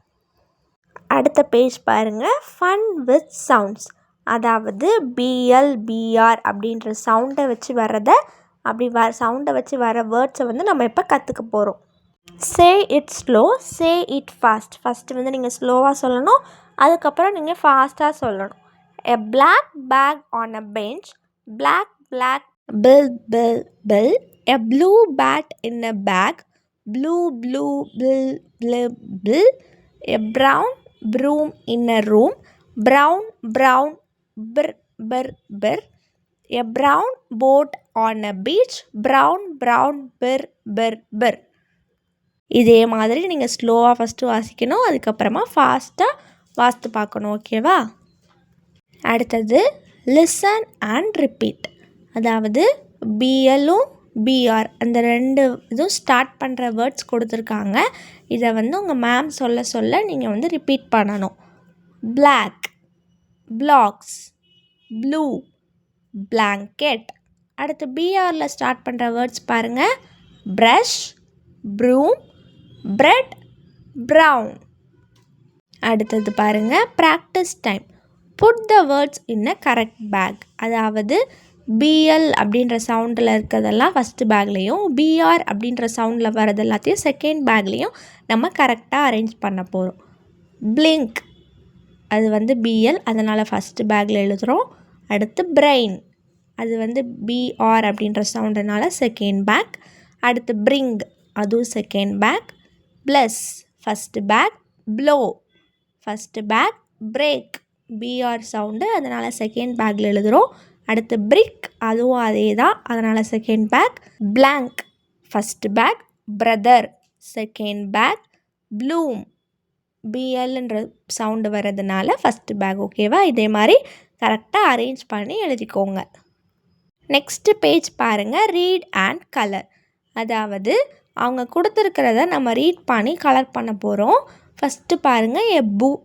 [SPEAKER 1] அடுத்த பேஜ் பாருங்கள். Fun with sounds. அதாவது பிஎல்பிஆர் அப்படின்ற சவுண்டை வச்சு வர்றதை சவுண்டை வச்சு வர வேர்ட்ஸை வந்து நம்ம இப்போ கற்றுக்க போகிறோம். Say it slow, say it fast. First வந்து நீங்கள் ஸ்லோவாக சொல்லணும், அதுக்கப்புறம் நீங்கள் ஃபாஸ்ட்டாக சொல்லணும். A black bag on a bench, black bill, a blue bat in a bag, blue bill, bill, a brown broom in a room, brown bir, a brown boat on a beach, brown bir. இதே மாதிரி நீங்கள் ஸ்லோவாக ஃபஸ்ட்டு வாசிக்கணும், அதுக்கப்புறமா ஃபாஸ்ட்டாக வாசித்து பார்க்கணும். ஓகேவா? அடுத்தது லிசன் அண்ட் ரிப்பீட். அதாவது பிஎல்லும் பிஆர் அந்த 2 இதுவும் ஸ்டார்ட் பண்ணுற வேர்ட்ஸ் கொடுத்துருக்காங்க. இதை உங்கள் மேம் சொல்ல நீங்கள் ரிப்பீட் பண்ணணும். Black, blocks, blue, blanket. அடுத்து பிஆரில் ஸ்டார்ட் பண்ணுற வேர்ட்ஸ் பாருங்கள். Brush, broom, bread, brown. அடுத்தது பாருங்கள் practice time. Put the words in a correct bag. அதாவது பிஎல் அப்படின்ற சவுண்டில் இருக்கிறதெல்லாம் ஃபஸ்ட்டு பேக்லேயும், பிஆர் அப்படின்ற சவுண்டில் வர்றது எல்லாத்தையும் செகண்ட் பேக்லேயும் நம்ம கரெக்டாக அரேஞ்ச் பண்ண போகிறோம். பிளிங்க் அது பிஎல், அதனால் ஃபஸ்ட்டு பேக்கில் எழுதுகிறோம். அடுத்து பிரெயின் அது பிஆர் அப்படின்ற சவுண்டுனால செகண்ட் பேக். அடுத்து பிரிங் அதுவும் second bag. Blush first bag. Blow first bag. Break BR sound, அதனால் செகண்ட் பேக்கில் எழுதுகிறோம். அடுத்து பிரிக் அதுவும் அதே தான், அதனால் second bag. Blank first bag. Brother second bag. Bloom பிஎல்ன்ற சவுண்டு வர்றதுனால ஃபஸ்ட்டு பேக். ஓகேவா? இதே மாதிரி கரெக்டாக அரேஞ்ச் பண்ணி எழுதிக்கோங்க. நெக்ஸ்ட்டு பேஜ் பாருங்கள். Read and colour. அதாவது அவங்க கொடுத்துருக்கிறத நம்ம ரீட் பண்ணி கலர் பண்ண போகிறோம். ஃபஸ்ட்டு பாருங்கள். A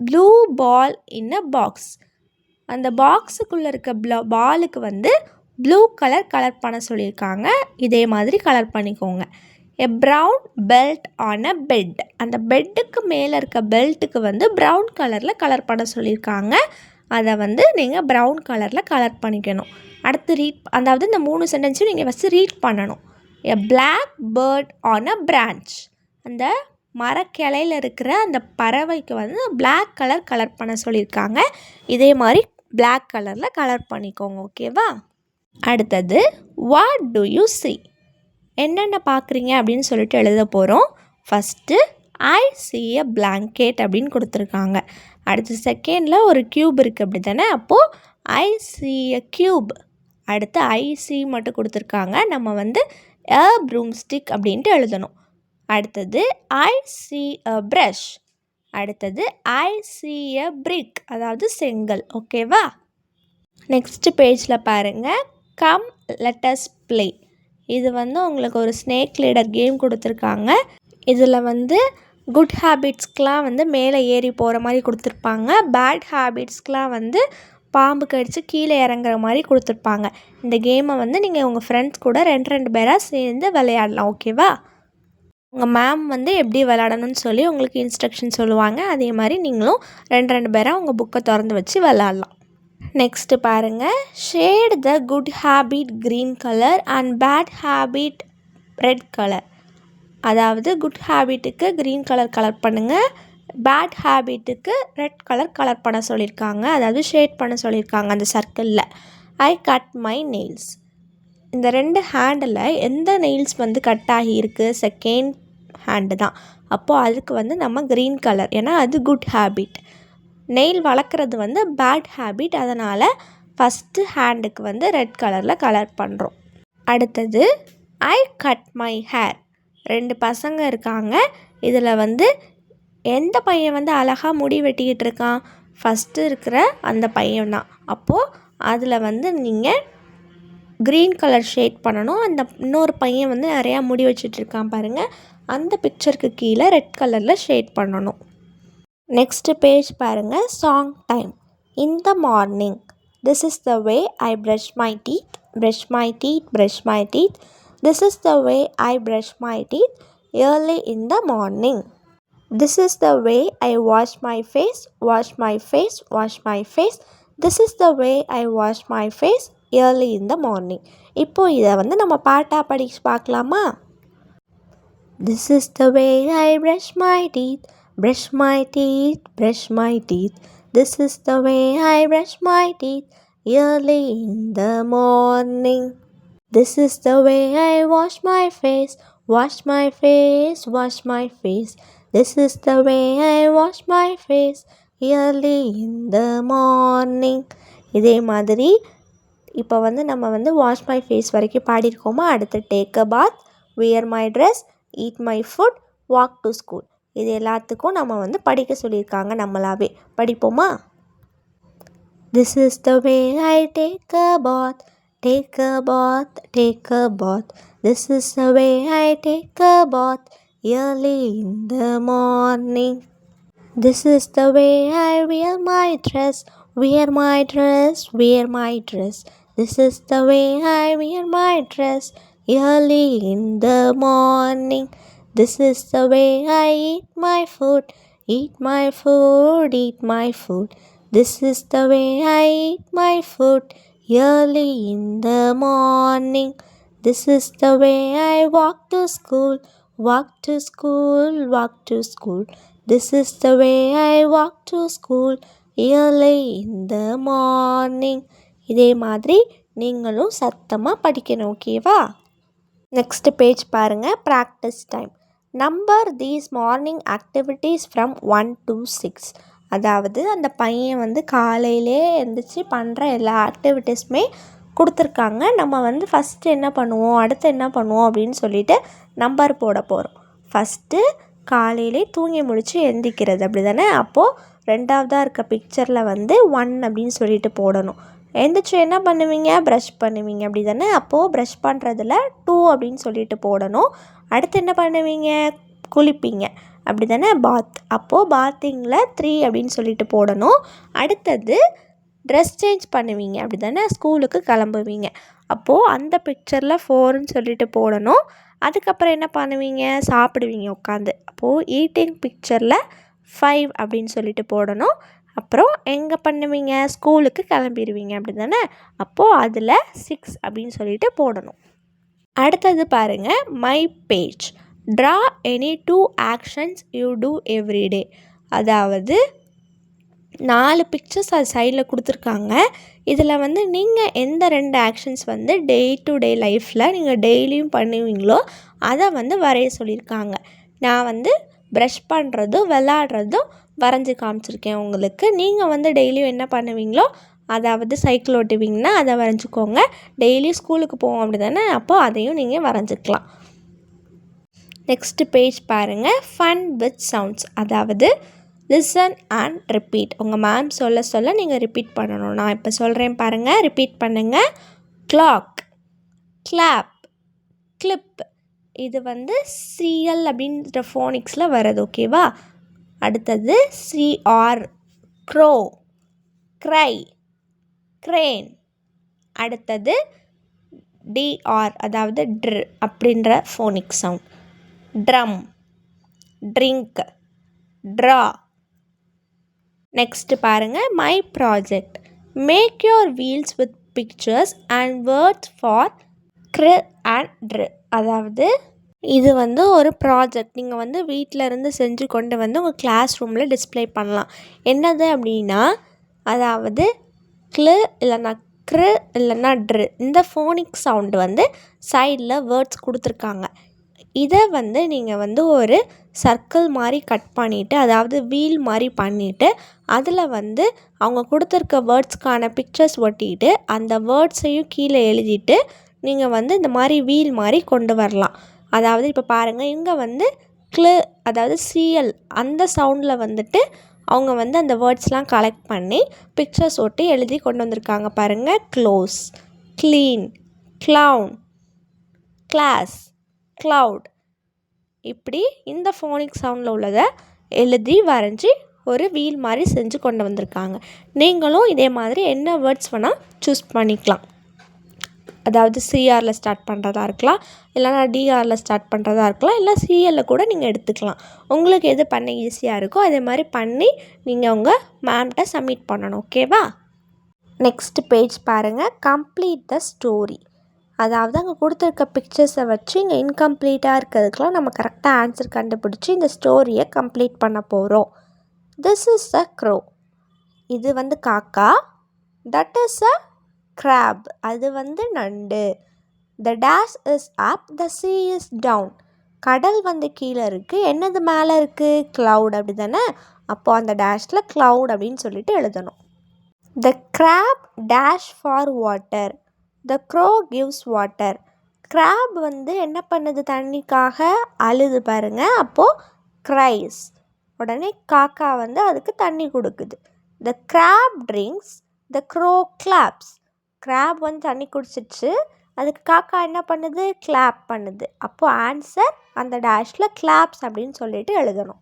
[SPEAKER 1] blue ball in a box. அந்த பாக்ஸுக்குள்ளே இருக்க பாலுக்கு ப்ளூ கலர் பண்ண சொல்லியிருக்காங்க. இதே மாதிரி கலர் பண்ணிக்கோங்க. A brown belt on a bed. அந்த பெட்டுக்கு மேலே இருக்க பெல்ட்டுக்கு ப்ரவுன் கலரில் கலர் பண்ண சொல்லியிருக்காங்க. அதை நீங்கள் ப்ரவுன் கலரில் கலர் பண்ணிக்கணும். அடுத்து அதாவது இந்த 3 சென்டென்ஸையும் நீங்கள் ஃபஸ்ட்டு ரீட் பண்ணணும். A black bird on a branch. அந்த மரக்கிளையில் இருக்கிற அந்த பறவைக்கு பிளாக் கலர் பண்ண சொல்லியிருக்காங்க. இதே மாதிரி பிளாக் கலரில் கலர் பண்ணிக்கோங்க. ஓகேவா? அடுத்தது வாட் டு யூ see? என்னென்ன பார்க்குறீங்க அப்படின்னு சொல்லிட்டு எழுத போகிறோம். First I see a blanket அப்படின்னு கொடுத்துருக்காங்க. அடுத்து செகண்டில் ஒரு க்யூப் இருக்குது அப்படி தானே, அப்போது ஐ see a cube. அடுத்து ஐ see மட்டும் கொடுத்துருக்காங்க, நம்ம a broomstick அப்படின்ட்டு எழுதணும். அடுத்தது ஐ see a brush. அடுத்தது ஐ see a brick, அதாவது செங்கல். ஓகேவா? நெக்ஸ்ட்டு பேஜில் பாருங்கள். Come let us play. இது உங்களுக்கு ஒரு ஸ்னேக் லீடர் கேம் கொடுத்துருக்காங்க. இதில் குட் ஹேபிட்ஸ்க்கெலாம் மேலே ஏறி போகிற மாதிரி கொடுத்துருப்பாங்க. பேட் ஹேபிட்ஸ்க்கெலாம் பாம்பு கடிச்சு கீழே இறங்குற மாதிரி கொடுத்துருப்பாங்க. இந்த கேமை நீங்கள் உங்கள் ஃப்ரெண்ட்ஸ் கூட 2 பேராக சேர்ந்து விளையாடலாம். ஓகேவா? உங்கள் மேம் எப்படி விளையாடணும்னு சொல்லி உங்களுக்கு இன்ஸ்ட்ரக்ஷன் சொல்லுவாங்க. அதே மாதிரி நீங்களும் 2 பேராக உங்கள் புக்கை திறந்து வச்சு விளையாடலாம். நெக்ஸ்ட்டு பாருங்கள். Shade the good habit green colour and bad habit red colour. அதாவது குட் ஹேபிட்டுக்கு க்ரீன் கலர் பண்ணுங்கள், பேட் ஹேபிட்டுக்கு ரெட் கலர் பண்ண சொல்லியிருக்காங்க. அதாவது ஷேட் பண்ண சொல்லியிருக்காங்க அந்த சர்க்கிளில். I cut my nails. இந்த 2 ஹேண்டில் எந்த நெயில்ஸ் கட் ஆகியிருக்கு? செகண்ட் ஹேண்டு தான். அப்போது அதுக்கு நம்ம க்ரீன் கலர், ஏன்னா அது குட் ஹேபிட். நெயில் வளர்க்குறது பேட் ஹேபிட், அதனால் ஃபஸ்ட்டு ஹேண்டுக்கு ரெட் கலரில் கலர் பண்ணுறோம். அடுத்தது ஐ கட் மை ஹேர். 2 பசங்க இருக்காங்க. இதில் எந்த பையன் அழகாக முடி வெட்டிக்கிட்டு இருக்கான்? ஃபஸ்ட்டு இருக்கிற அந்த பையன் தான். அப்போது அதில் நீங்கள் க்ரீன் கலர் ஷேட் பண்ணணும். அந்த இன்னொரு பையன் நிறையா முடி வச்சிட்ருக்கான் பாருங்கள், அந்த பிக்சருக்கு கீழே ரெட் கலரில் ஷேட் பண்ணணும். நெக்ஸ்ட்டு பேஜ் பாருங்கள். Song time. In the morning this is the way I brush my teeth, brush my teeth, brush my teeth. This is the way I brush my teeth early in the morning. This is the way I wash my face, wash my face, wash my face. This is the way I wash my face early in the morning. இப்போ இதை நம்ம பாட்டாக படிச்சு பார்க்கலாமா? This is the way I brush my teeth, brush my teeth, brush my teeth. This is the way I brush my teeth early in the morning. This is the way I wash my face, wash my face, wash my face. This is the way I wash my face early in the morning. இதே மாதிரி இப்போ நம்ம வாஷ் மை ஃபேஸ் வரைக்கும் பாடியிருக்கோமா. அடுத்து take a bath, wear my dress, eat my food, walk to school. இது எல்லாத்துக்கும் நம்ம படிக்க சொல்லியிருக்காங்க. நம்மளாவே படிப்போமா. This is the way I take a bath, take a bath, take a bath. This is the way I take a bath early in the morning. This is the way I wear my dress, wear my dress, wear my dress. This is the way I wear my dress early in the morning. This is the way I eat my food, eat my food, eat my food. This is the way I eat my food early in the morning. This is the way I walk to school, walk to school, walk to school. This is the way I walk to school early in the morning. இதே மாதிரி நீங்களும் சத்தமாக படிக்கணும். ஓகேவா. நெக்ஸ்ட் பேஜ் பாருங்கள். Practice time. Number these morning activities from 1 to 6. அதாவது அந்த பையன் காலையிலே எழுந்திரிச்சு பண்ணுற எல்லா ஆக்டிவிட்டீஸுமே கொடுத்துருக்காங்க. நம்ம ஃபஸ்ட்டு என்ன பண்ணுவோம், அடுத்து என்ன பண்ணுவோம் அப்படின்னு சொல்லிட்டு நம்பர் போட போகிறோம். ஃபஸ்ட்டு காலையிலே தூங்கி முழிச்சு எழுந்திக்கிறது, அப்படி தானே. அப்போது ரெண்டாவதாக இருக்க பிக்சரில் 1 அப்படின்னு சொல்லிட்டு போடணும். எழுந்திரிச்சு என்ன பண்ணுவீங்க, ப்ரஷ் பண்ணுவீங்க, அப்படி தானே. அப்போது ப்ரஷ் பண்ணுறதுல 2 அப்படின்னு சொல்லிட்டு போடணும். அடுத்து என்ன பண்ணுவீங்க, குளிப்பீங்க, அப்படி தானே. பாத், அப்போது பாத்திங்கில் 3 அப்படின்னு சொல்லிட்டு போடணும். அடுத்தது ட்ரெஸ் சேஞ்ச் பண்ணுவீங்க, அப்படி தானே. ஸ்கூலுக்கு கிளம்புவீங்க, அப்போது அந்த பிக்சரில் 4ன்னு சொல்லிட்டு போடணும். அதுக்கப்புறம் என்ன பண்ணுவீங்க, சாப்பிடுவீங்க உட்காந்து, அப்போது ஈட்டிங் பிக்சரில் 5 அப்படின்னு சொல்லிட்டு போடணும். அப்புறம் எங்கே பண்ணுவீங்க, ஸ்கூலுக்கு கிளம்பிடுவீங்க, அப்படி தானே. அப்போது அதில் 6 அப்படின்னு சொல்லிட்டு போடணும். அடுத்தது பாருங்கள், my page. Draw any 2 actions you do every day. அதாவது 4 பிக்சர்ஸ் அது சைடில் கொடுத்துருக்காங்க. இதில் நீங்கள் எந்த 2 ஆக்ஷன்ஸ் டே டு டே லைஃப்பில் நீங்கள் டெய்லியும் பண்ணுவீங்களோ அதை வரைய சொல்லியிருக்காங்க. நான் ப்ரஷ் பண்ணுறதும் விளாட்றதும் வரைஞ்சி காமிச்சிருக்கேன் உங்களுக்கு. நீங்கள் டெய்லியும் என்ன பண்ணுவீங்களோ, அதாவது சைக்கிள் ஓட்டுவீங்கன்னா அதை வரைஞ்சிக்கோங்க. டெய்லி ஸ்கூலுக்கு போவோம், அப்படி தானே. அப்போது அதையும் நீங்கள் வரைஞ்சிக்கலாம். நெக்ஸ்ட் பேஜ் பாருங்கள், ஃபன் வித் சவுண்ட்ஸ். அதாவது லிசன் அண்ட் ரிப்பீட். உங்கள் மேம் சொல்ல நீங்கள் ரிப்பீட் பண்ணணும். நான் இப்போ சொல்கிறேன் பாருங்கள், ரிப்பீட் பண்ணுங்கள். Clock, clap, clip. இது சிஎல் அப்படின்ற ஃபோனிக்ஸில் வருது. ஓகேவா. அடுத்தது சிஆர், க்ரோ, க்ரை, க்ரேன். அடுத்தது டிஆர், அதாவது ட்ர் அப்படின்ற phonic sound. Drum, drink, draw. Next பாருங்கள், my project. Make your wheels with pictures and words for cr and dr. அதாவது இது ஒரு ப்ராஜெக்ட். நீங்கள் வீட்டில் இருந்து செஞ்சு கொண்டு உங்கள் கிளாஸ் ரூமில் டிஸ்ப்ளே பண்ணலாம். என்னது அப்படின்னா, அதாவது க்ளு இல்லைன்னா க்ரு இல்லைன்னா ட்ரு, இந்த ஃபோனிக் சவுண்டு சைடில் வேர்ட்ஸ் கொடுத்துருக்காங்க. இதை நீங்கள் ஒரு சர்க்கிள் மாதிரி கட் பண்ணிவிட்டு, அதாவது வீல் மாதிரி பண்ணிவிட்டு, அதில் அவங்க கொடுத்துருக்க வேர்ட்ஸ்க்கான பிக்சர்ஸ் ஒட்டிட்டு அந்த வேர்ட்ஸையும் கீழே எழுதிட்டு நீங்கள் இந்த மாதிரி வீல் மாதிரி கொண்டு வரலாம். அதாவது இப்போ பாருங்கள், இங்கே க்ளு அதாவது சிஎல் அந்த சவுண்டில் அவங்க அந்த வேர்ட்ஸ்லாம் கலெக்ட் பண்ணி பிக்சர்ஸ் ஒட்டி எழுதி கொண்டு வந்திருக்காங்க. பாருங்கள், close, clean, clown, class, cloud. இப்படி இந்த ஃபோனிக் சவுண்டில் உள்ளதை எழுதி வரைஞ்சி ஒரு வீல் மாதிரி செஞ்சு கொண்டு வந்திருக்காங்க. நீங்களும் இதே மாதிரி என்ன வேர்ட்ஸ் வேணால் சூஸ் பண்ணிக்கலாம். அதாவது சிஆரில் ஸ்டார்ட் பண்ணுறதா இருக்கலாம், இல்லைனா டிஆரில் ஸ்டார்ட் பண்ணுறதா இருக்கலாம், இல்லை சிஎல்ல கூட நீங்கள் எடுத்துக்கலாம். உங்களுக்கு எது பண்ண ஈஸியாக இருக்கோ அதே மாதிரி பண்ணி நீங்கள் உங்கள் மேம்கிட்ட சப்மிட் பண்ணணும். ஓகேவா. நெக்ஸ்ட் பேஜ் பாருங்கள், கம்ப்ளீட் த ஸ்டோரி. அதாவது அங்கே கொடுத்துருக்க பிக்சர்ஸை வச்சு இங்கே இன்கம்ப்ளீட்டாக இருக்கிறதுக்கெலாம் நம்ம கரெக்டாக ஆன்சர் கண்டுபிடிச்சி இந்த ஸ்டோரியை கம்ப்ளீட் பண்ண போகிறோம். This is a grow. இது வந்து காக்கா. That is a crab. அது வந்து நண்டு. The dash is up, the sea is down. கடல் வந்து கீழே இருக்குது, என்னது மேலே இருக்குது? cloud. அப்படி தானே? அப்போது அந்த டேஷில் cloud அப்படின்னு சொல்லிட்டு எழுதணும். The crab dash for water. The crow gives water. crab வந்து என்ன பண்ணுது? தண்ணிக்காக அழுது பாருங்க. அப்போது cries. உடனே காக்கா வந்து அதுக்கு தண்ணி கொடுக்குது. The crab drinks, the crow claps. crab வந்து தண்ணி குடிச்சிச்சு, அதுக்கு காக்கா என்ன பண்ணுது? கிளாப் பண்ணுது. அப்போது ஆன்சர் அந்த டேஷில் கிளாப்ஸ் அப்படின்னு சொல்லிட்டு எழுதணும்.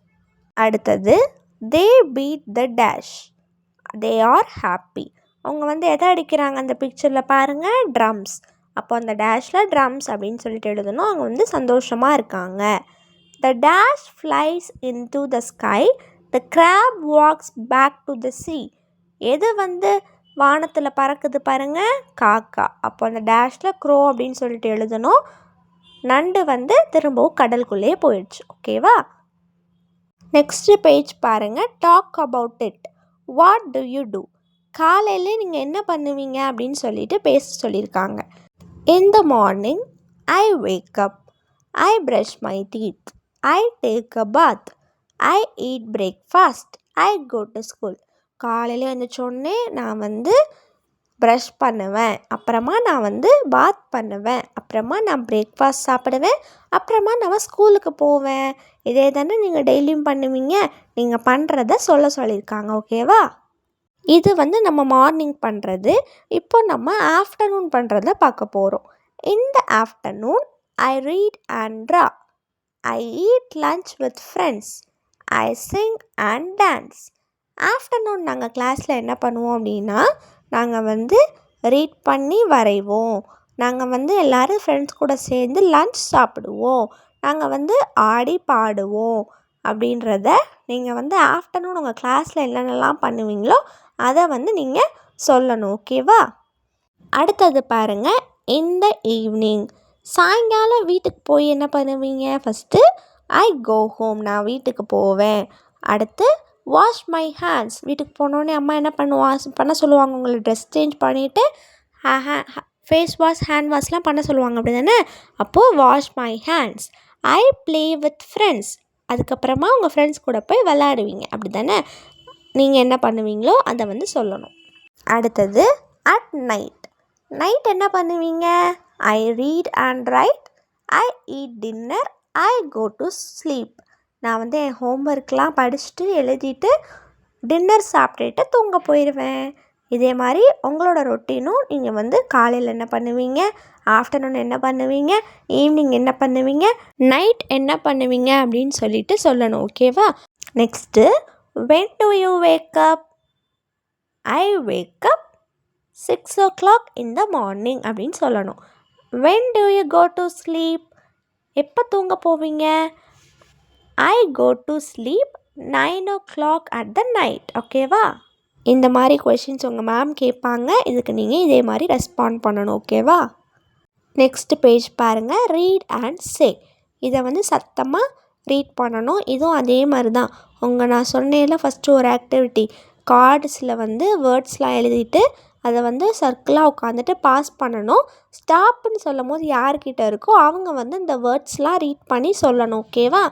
[SPEAKER 1] அடுத்தது they beat the dash, they are happy. அவங்க வந்து எதை அடிக்கிறாங்க அந்த பிக்சரில் பாருங்கள்? ட்ரம்ஸ். அப்போ அந்த டேஷில் ட்ரம்ஸ் அப்படின்னு சொல்லிட்டு எழுதணும். அவங்க வந்து சந்தோஷமாக இருக்காங்க. The dash flies into the sky, the crab walks back to the sea. எது வந்து வானத்தில் பறக்குது பாருங்கள்? காக்கா. அப்போ அந்த டேஷில் க்ரோ அப்படின்னு சொல்லிட்டு எழுதணும். நண்டு வந்து திரும்பவும் கடலுக்குள்ளேயே போயிடுச்சு. ஓகேவா? நெக்ஸ்ட் பேஜ் பாருங்கள். Talk about it. What do you do? காலையில் நீங்கள் என்ன பண்ணுவீங்க அப்படின்னு சொல்லிட்டு பேச சொல்லியிருக்காங்க. In the morning I wake up, I brush my teeth, I take a bath, I eat breakfast, I go to school. காலையில் எழுந்திரிச்சோடனே நான் வந்து ப்ரஷ் பண்ணுவேன், அப்புறமா நான் வந்து பாத் பண்ணுவேன், அப்புறமா நான் பிரேக்ஃபாஸ்ட் சாப்பிடுவேன், அப்புறமா நான் ஸ்கூலுக்கு போவேன். இதே தானே நீங்கள் டெய்லியும் பண்ணுவீங்க. நீங்கள் பண்ணுறத சொல்லியிருக்காங்க. ஓகேவா? இது வந்து நம்ம மார்னிங் பண்ணுறது. இப்போ நம்ம ஆஃப்டர்நூன் பண்ணுறத பார்க்க போகிறோம். இந்த afternoon I read and draw, I eat lunch with friends, I Singh and dance. Afternoon நாங்கள் கிளாஸில் என்ன பண்ணுவோம் அப்படின்னா, நாங்கள் வந்து ரீட் பண்ணி வரைவோம், நாங்கள் வந்து எல்லோரும் ஃப்ரெண்ட்ஸ் கூட சேர்ந்து லன்ச் சாப்பிடுவோம், நாங்கள் வந்து ஆடி பாடுவோம். அப்படின்றத நீங்கள் வந்து ஆஃப்டர்நூன் உங்கள் கிளாஸில் என்னென்னலாம் பண்ணுவீங்களோ அதை வந்து நீங்கள் சொல்லணும். ஓகேவா? அடுத்தது பாருங்கள். இந்த ஈவினிங், சாயங்காலம் வீட்டுக்கு போய் என்ன பண்ணுவீங்க? ஃபஸ்ட்டு ஐ கோ ஹோம், நான் வீட்டுக்கு போவேன். அடுத்து வாஷ் மை ஹேண்ட்ஸ், வீட்டுக்கு போனோடனே அம்மா என்ன பண்ண சொல்லுவாங்க? உங்களை ட்ரெஸ் சேஞ்ச் பண்ணிவிட்டு ஃபேஸ் வாஷ், ஹேண்ட் வாஷ்லாம் பண்ண சொல்லுவாங்க. அப்படி தானே? அப்போது wash my hands. I play with friends, அதுக்கப்புறமா உங்கள் ஃப்ரெண்ட்ஸ் கூட போய் விளையாடுவீங்க. அப்படி தானே? நீங்கள் என்ன பண்ணுவீங்களோ அதை வந்து சொல்லணும். அடுத்தது அட் நைட், நைட் என்ன பண்ணுவீங்க? I read and write, I eat dinner, I go to sleep. நான் வந்து என் ஹோம்ஒர்க்லாம் படிச்சுட்டு எழுதிட்டு டின்னர் சாப்பிட்டுட்டு தூங்க போயிடுவேன். இதே மாதிரி உங்களோட ரொட்டீனும் நீங்கள் வந்து காலையில் என்ன பண்ணுவீங்க, ஆஃப்டர்நூன் என்ன பண்ணுவீங்க, ஈவினிங் என்ன பண்ணுவீங்க, நைட் என்ன பண்ணுவீங்க அப்படின்னு சொல்லிட்டு சொல்லணும். ஓகேவா? Next when do you wake up? I wake up 6 o'clock in the morning அப்படின்னு சொல்லணும். when do you go to sleep? எப்போ தூங்க போவீங்க? I go to sleep 9 o'clock at the night. ஓகேவா? இந்த மாதிரி கொஷின்ஸ் உங்கள் மேம் கேட்பாங்க. இதுக்கு நீங்கள் இதே மாதிரி ரெஸ்பாண்ட் பண்ணணும். ஓகேவா? நெக்ஸ்ட் பேஜ் பாருங்கள். Read and say. இதை வந்து சத்தமாக ரீட் பண்ணணும். இதுவும் அதே மாதிரி தான். நான் சொன்னேன்ல ஃபஸ்ட்டு ஒரு ஆக்டிவிட்டி, கார்ட்ஸில் வந்து வேர்ட்ஸ்லாம் எழுதிட்டு அதை வந்து சர்க்கிளாக உட்காந்துட்டு பாஸ் பண்ணணும். ஸ்டாப்னு சொல்லும் போது யார்கிட்ட இருக்கோ அவங்க வந்து இந்த வேர்ட்ஸ்லாம் ரீட் பண்ணி சொல்லணும். ஓகேவா?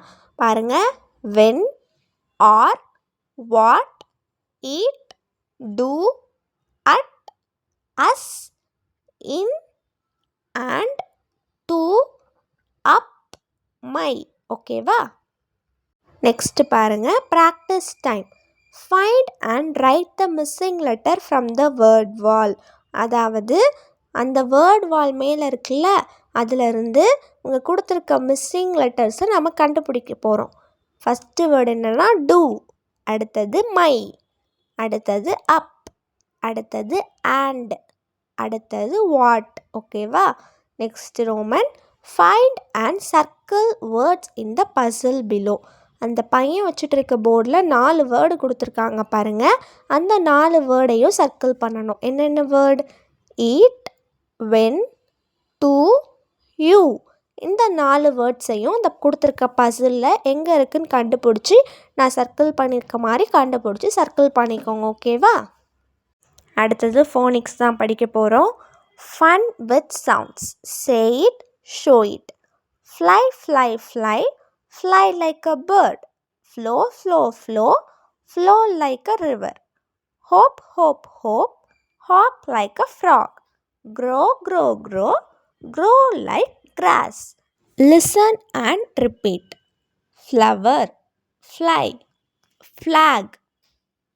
[SPEAKER 1] பாருங்கள். When, are, what, eat, do, at, us, in, and, do, up, my. ஓகேவா? நெக்ஸ்ட் பாருங்கள். Practice time. Find and write the missing letter from the word wall. அதாவது அந்த வேர்ட் வால் மேலே இருக்குல்ல, அதிலிருந்து உங்கள் கொடுத்துருக்க மிஸ்ஸிங் லெட்டர்ஸை நம்ம கண்டுபிடிக்க போகிறோம். ஃபஸ்ட்டு வேர்டு என்னென்னா டூ, அடுத்தது மை, அடுத்தது அப், அடுத்தது அண்ட், அடுத்தது வாட். ஓகேவா? Next roman. Find and circle words in the puzzle below. அந்த பையன் வச்சுட்டு இருக்க போர்டில் 4 வேர்டு கொடுத்துருக்காங்க பாருங்கள். அந்த 4 வேர்டையும் சர்க்கிள் பண்ணணும். என்னென்ன word? Eat, when, to, you. இந்த 4 வேர்ட்ஸையும் இந்த கொடுத்துருக்க பசிலில் எங்கே இருக்குதுன்னு கண்டுபிடிச்சி நான் சர்க்கிள் பண்ணியிருக்க மாதிரி கண்டுபிடிச்சி சர்க்கிள் பண்ணிக்கோங்க. ஓகேவா? அடுத்தது ஃபோனிக்ஸ் தான் படிக்க போகிறோம். Fun with sounds. Say it, show it. Fly fly fly, fly like a bird. Flow flow flow, flow like a river. Hop hop hop, hop like a frog. grow grow grow, grow like grass. Listen and repeat. Flower, fly, flag.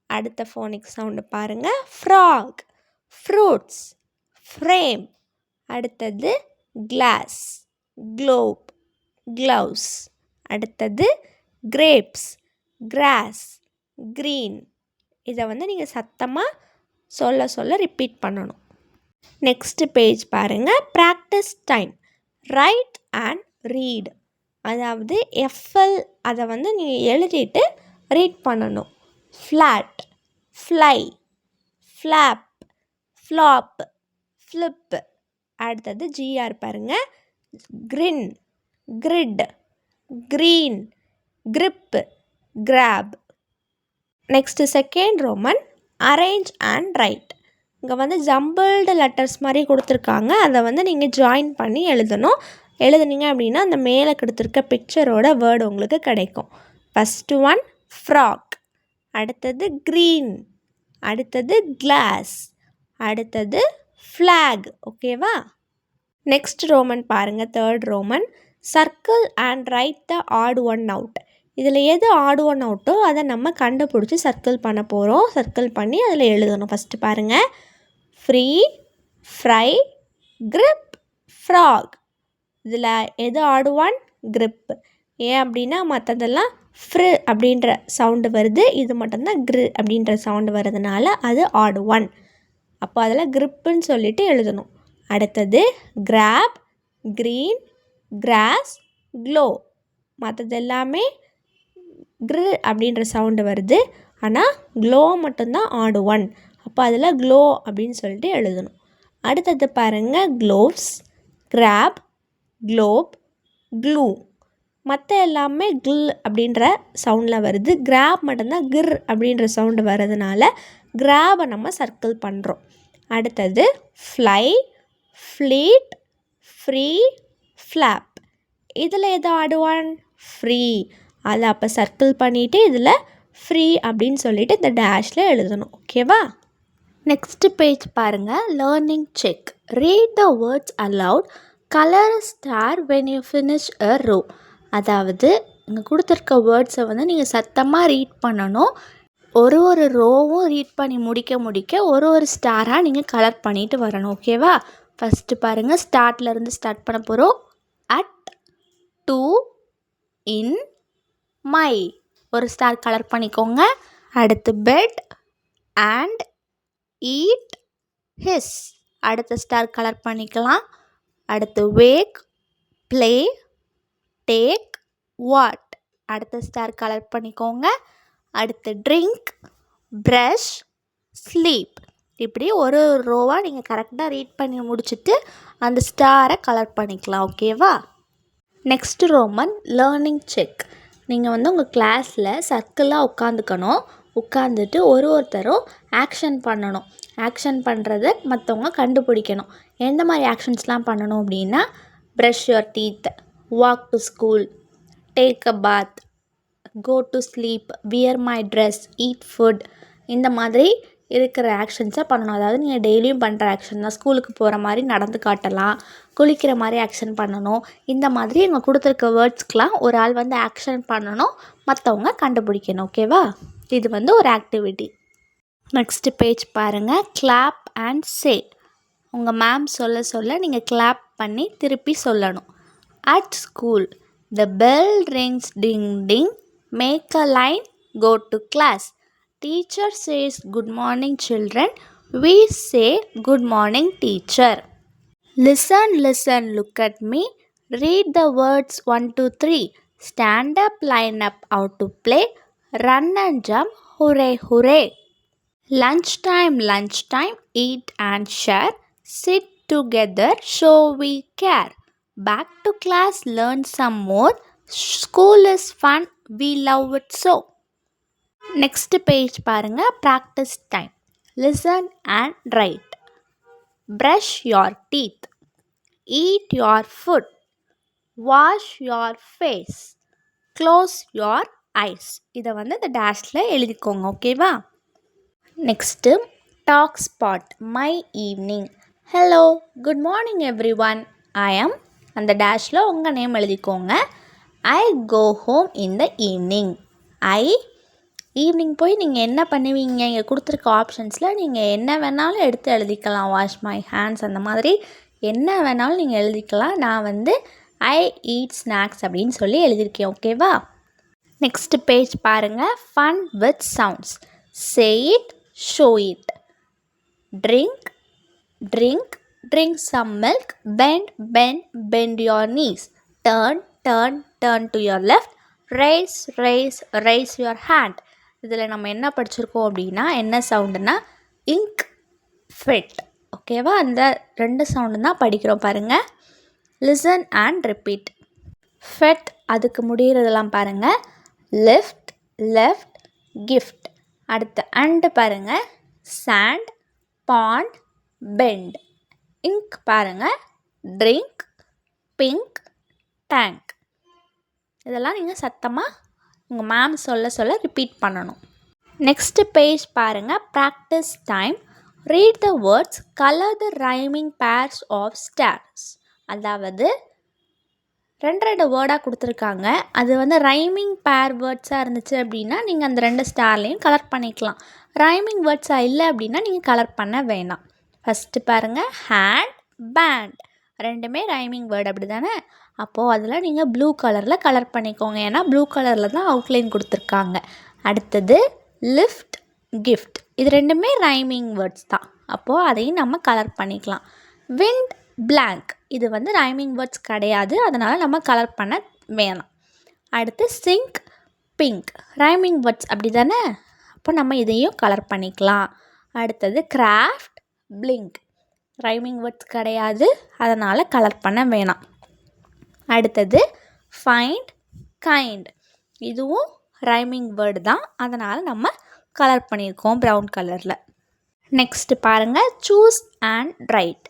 [SPEAKER 1] அடுத்த ஃபோனிக் சவுண்டு பாருங்கள். frog, fruits, frame. அடுத்தது glass, globe, gloves. அடுத்தது grapes, grass, green. இதை நீங்கள் சத்தமாக சொல்ல ரிப்பீட் பண்ணணும். நெக்ஸ்ட் பேஜ் பாருங்கள். Practice time. Write and read. அதாவது எஃப்எல் அதை நீங்கள் எழுதிட்டு ரீட் பண்ணணும். Flat, fly, flap, flap, flip. அடுத்தது ஜிஆர் பாருங்கள். Grin, grit, green, grip, grab. Next second roman. Arrange and write. இங்கே ஜம்பிள்டு லெட்டர்ஸ் மாதிரி கொடுத்துருக்காங்க. அதை நீங்கள் ஜாயின் பண்ணி எழுதணும். எழுதுனீங்க அப்படின்னா அந்த மேலே கொடுத்துருக்க பிக்சரோட வேர்டு உங்களுக்கு கிடைக்கும். ஃபஸ்ட்டு ஒன் ஃப்ராக், அடுத்தது க்ரீன், அடுத்தது கிளாஸ், அடுத்தது ஃப்ளாக். ஓகேவா? நெக்ஸ்ட் ரோமன் பாருங்கள். Third roman. Circle and write the odd one out. இதில் எது ஆட் ஒன் அவுட்டோ அதை நம்ம கண்டுபிடிச்சி சர்க்கிள் பண்ண போகிறோம். சர்க்கிள் பண்ணி அதில் எழுதணும். ஃபஸ்ட்டு பாருங்கள். Free, fry, grip, frock. இதில் எது ஆட் ஒன்? grip. ஏன் அப்படின்னா மற்றதெல்லாம் ஃப்ரு அப்படின்ற சவுண்டு வருது, இது மட்டும்தான் க்ரு அப்படின்ற சவுண்டு வருதுனால அது ஆட் ஒன். அப்போ அதில் gripன்னு சொல்லிட்டு எழுதணும். அடுத்தது கிராப், க்ரீன், கிராஸ், க்ளோ. மற்றது எல்லாமே க்ரு அப்படின்ற சவுண்டு வருது, ஆனால் க்ளோ மட்டும்தான் ஆட் ஒன். அப்போ அதில் க்ளோ அப்படின்னு சொல்லிட்டு எழுதணும். அடுத்தது பாருங்கள். Gloves, crab, globe, glue. மற்ற எல்லாமே கில் அப்படின்ற சவுண்டில் வருது, கிராப் மட்டும்தான் கிர் அப்படின்ற சவுண்டு வர்றதுனால கிராபை நம்ம சர்க்கிள் பண்ணுறோம். அடுத்தது ஃப்ளை, ஃப்ளீட், ஃப்ரீ, ஃப்ளாப். இதில் எது ஆட் ஒன்? ஃப்ரீ. அதை அப்போ சர்க்கிள் பண்ணிவிட்டு இதில் ஃப்ரீ அப்படின்னு சொல்லிவிட்டு இந்த டேஷில் எழுதணும். ஓகேவா? நெக்ஸ்ட் பேஜ் பாருங்கள். Learning check. Read the words aloud. Colour star when you finish a row. அதாவது இங்கே கொடுத்துருக்க வேர்ட்ஸை நீங்கள் சத்தமாக ரீட் பண்ணணும். ஒரு ரோவும் ரீட் பண்ணி முடிக்க ஒரு ஸ்டாராக நீங்கள் கலர் பண்ணிட்டு வரணும். ஓகேவா? ஃபஸ்ட்டு பாருங்கள். ஸ்டார்ட்லேருந்து ஸ்டார்ட் பண்ண போகிறோம். At, to, in, my. ஒரு ஸ்டார் கலர் பண்ணிக்கோங்க. அடுத்து பெட், அண்ட், ஈட், ஹிஸ். அடுத்த ஸ்டார் கலர் பண்ணிக்கலாம். அடுத்து வேக், ப்ளே, டேக், வாட். அடுத்த ஸ்டார் கலர் பண்ணிக்கோங்க. அடுத்து ட்ரிங்க், ப்ரஷ், ஸ்லீப். இப்படி ஒரு ரோவாக நீங்கள் கரெக்டாக ரீட் பண்ணி முடிச்சுட்டு அந்த ஸ்டாரை கலர் பண்ணிக்கலாம். ஓகேவா? Next Roman. Learning check. நீங்கள் உங்கள் கிளாஸில் சர்க்கிளாக உட்காந்துக்கணும். உட்காந்துட்டு ஒருத்தரும் ஆக்ஷன் பண்ணணும். ஆக்ஷன் பண்ணுறத மற்றவங்க கண்டுபிடிக்கணும். எந்த மாதிரி ஆக்ஷன்ஸ்லாம் பண்ணணும் அப்படின்னா, brush your teeth, walk to school, take a bath, go to sleep, wear my dress, eat food. இந்த மாதிரி இருக்கிற ஆக்ஷன்ஸை பண்ணணும். அதாவது நீங்கள் டெய்லியும் பண்ணுற ஆக்ஷன் தான். ஸ்கூலுக்கு போகிற மாதிரி நடந்து காட்டலாம், குளிக்கிற மாதிரி ஆக்ஷன் பண்ணணும். இந்த மாதிரி இவங்க கொடுத்துருக்க வேர்ட்ஸ்க்கெலாம் ஒரு ஆள் ஆக்ஷன் பண்ணணும், மற்றவங்க கண்டுபிடிக்கணும். ஓகேவா? இது ஒரு ஆக்டிவிட்டி. நெக்ஸ்ட் பேஜ் பாருங்கள். Clap and say. உங்கள் மேம் சொல்ல நீங்கள் கிளாப் பண்ணி திருப்பி சொல்லணும். At school, the bell rings ding ding, make a line, go to class. Teacher says good morning children, we say good morning teacher. Listen, look at me, read the words 1 2 3, stand up, line up, out to play, run and jump, hooray hooray. Lunchtime, eat and share, sit together, show we care. back to class, learn some more. School is fun, we love it so. Next page பாருங்க, practice time. Listen and write. Brush your teeth. Eat your food. Wash your face. Close your eyes. இதை வந்து இந்த டேஷில் எழுதிக்கோங்க, ஓகேவா? Next talk spot, my evening. Hello, good morning everyone. I am, அந்த டேஷில் உங்கள் நேம் எழுதிக்கோங்க. I go home in the evening. Evening போய் நீங்கள் என்ன பண்ணுவீங்க? இங்கே கொடுத்துருக்க ஆப்ஷன்ஸில் நீங்கள் என்ன வேணாலும் எடுத்து எழுதிக்கலாம். வாஷ் மை ஹேண்ட்ஸ், அந்த மாதிரி என்ன வேணாலும் நீங்கள் எழுதிக்கலாம். நான் வந்து ஐ ஈட் ஸ்நாக்ஸ் அப்படின்னு சொல்லி எழுதியிருக்கேன், ஓகேவா? நெக்ஸ்ட் பேஜ் பாருங்கள், fun with sounds. Say it, show it. Drink, drink, drink some milk. Bend, bend, bend your knees. Turn, turn, turn to your left. Raise, raise, raise your hand. இதில் நம்ம என்ன படிச்சிருக்கோம் அப்படின்னா, என்ன சவுண்டுனா இங்க், ஃபிட், ஓகேவா? அந்த 2 சவுண்டு தான் படிக்கிறோம் பாருங்கள். Listen and repeat. ஃபிட், அதுக்கு முடிகிறதெல்லாம் பாருங்கள். Lift, left, gift. அடுத்து அண்டு பாருங்கள். Sand, pond, bend. இங்க் பாருங்கள். Drink, pink, tank. இதெல்லாம் நீங்கள் சத்தமாக உங்கள் மேம் சொல்ல ரிப்பீட் பண்ணணும். நெக்ஸ்ட்டு பேஜ் பாருங்கள், practice time. Read the words, colour the rhyming pairs of stars. அதாவது 2 வேர்டாக கொடுத்துருக்காங்க. அது வந்து ரைமிங் பேர் வேர்ட்ஸாக இருந்துச்சு அப்படின்னா நீங்கள் அந்த 2 ஸ்டார்லேயும் கலர் பண்ணிக்கலாம். ரைமிங் வேர்ட்ஸாக இல்லை அப்படின்னா நீங்கள் கலர் பண்ண வேணாம். ஃபஸ்ட்டு பாருங்கள், ஹேண்ட், பேண்ட், 2மே ரைமிங் வேர்டு, அப்படி தானே? அப்போது அதில் நீங்கள் ப்ளூ கலரில் கலர் பண்ணிக்கோங்க, ஏன்னா ப்ளூ கலரில் தான் அவுட்லைன் கொடுத்துருக்காங்க. அடுத்தது லிஃப்ட், கிஃப்ட், இது 2மே ரைமிங் வேர்ட்ஸ் தான். அப்போது அதையும் நம்ம கலர் பண்ணிக்கலாம். விண்ட், பிளாங்க், இது வந்து ரைமிங் வேர்ட்ஸ் கிடையாது, அதனால் நம்ம கலர் பண்ண வேணாம். அடுத்து சிங்க், பிங்க், ரைமிங் வேர்ட்ஸ், அப்படி தானே? அப்போ நம்ம இதையும் கலர் பண்ணிக்கலாம். அடுத்தது கிராஃப்ட், பிளிங்க், ரைமிங் வேர்ட்ஸ் கிடையாது, அதனால் கலர் பண்ண வேணாம். அடுத்தது ஃபைண்ட், கைண்ட், இதுவும் ரைமிங் வேர்டு தான், அதனால் நம்ம கலர் பண்ணியிருக்கோம் ப்ரௌன் கலரில். நெக்ஸ்ட்டு பாருங்கள், choose and write.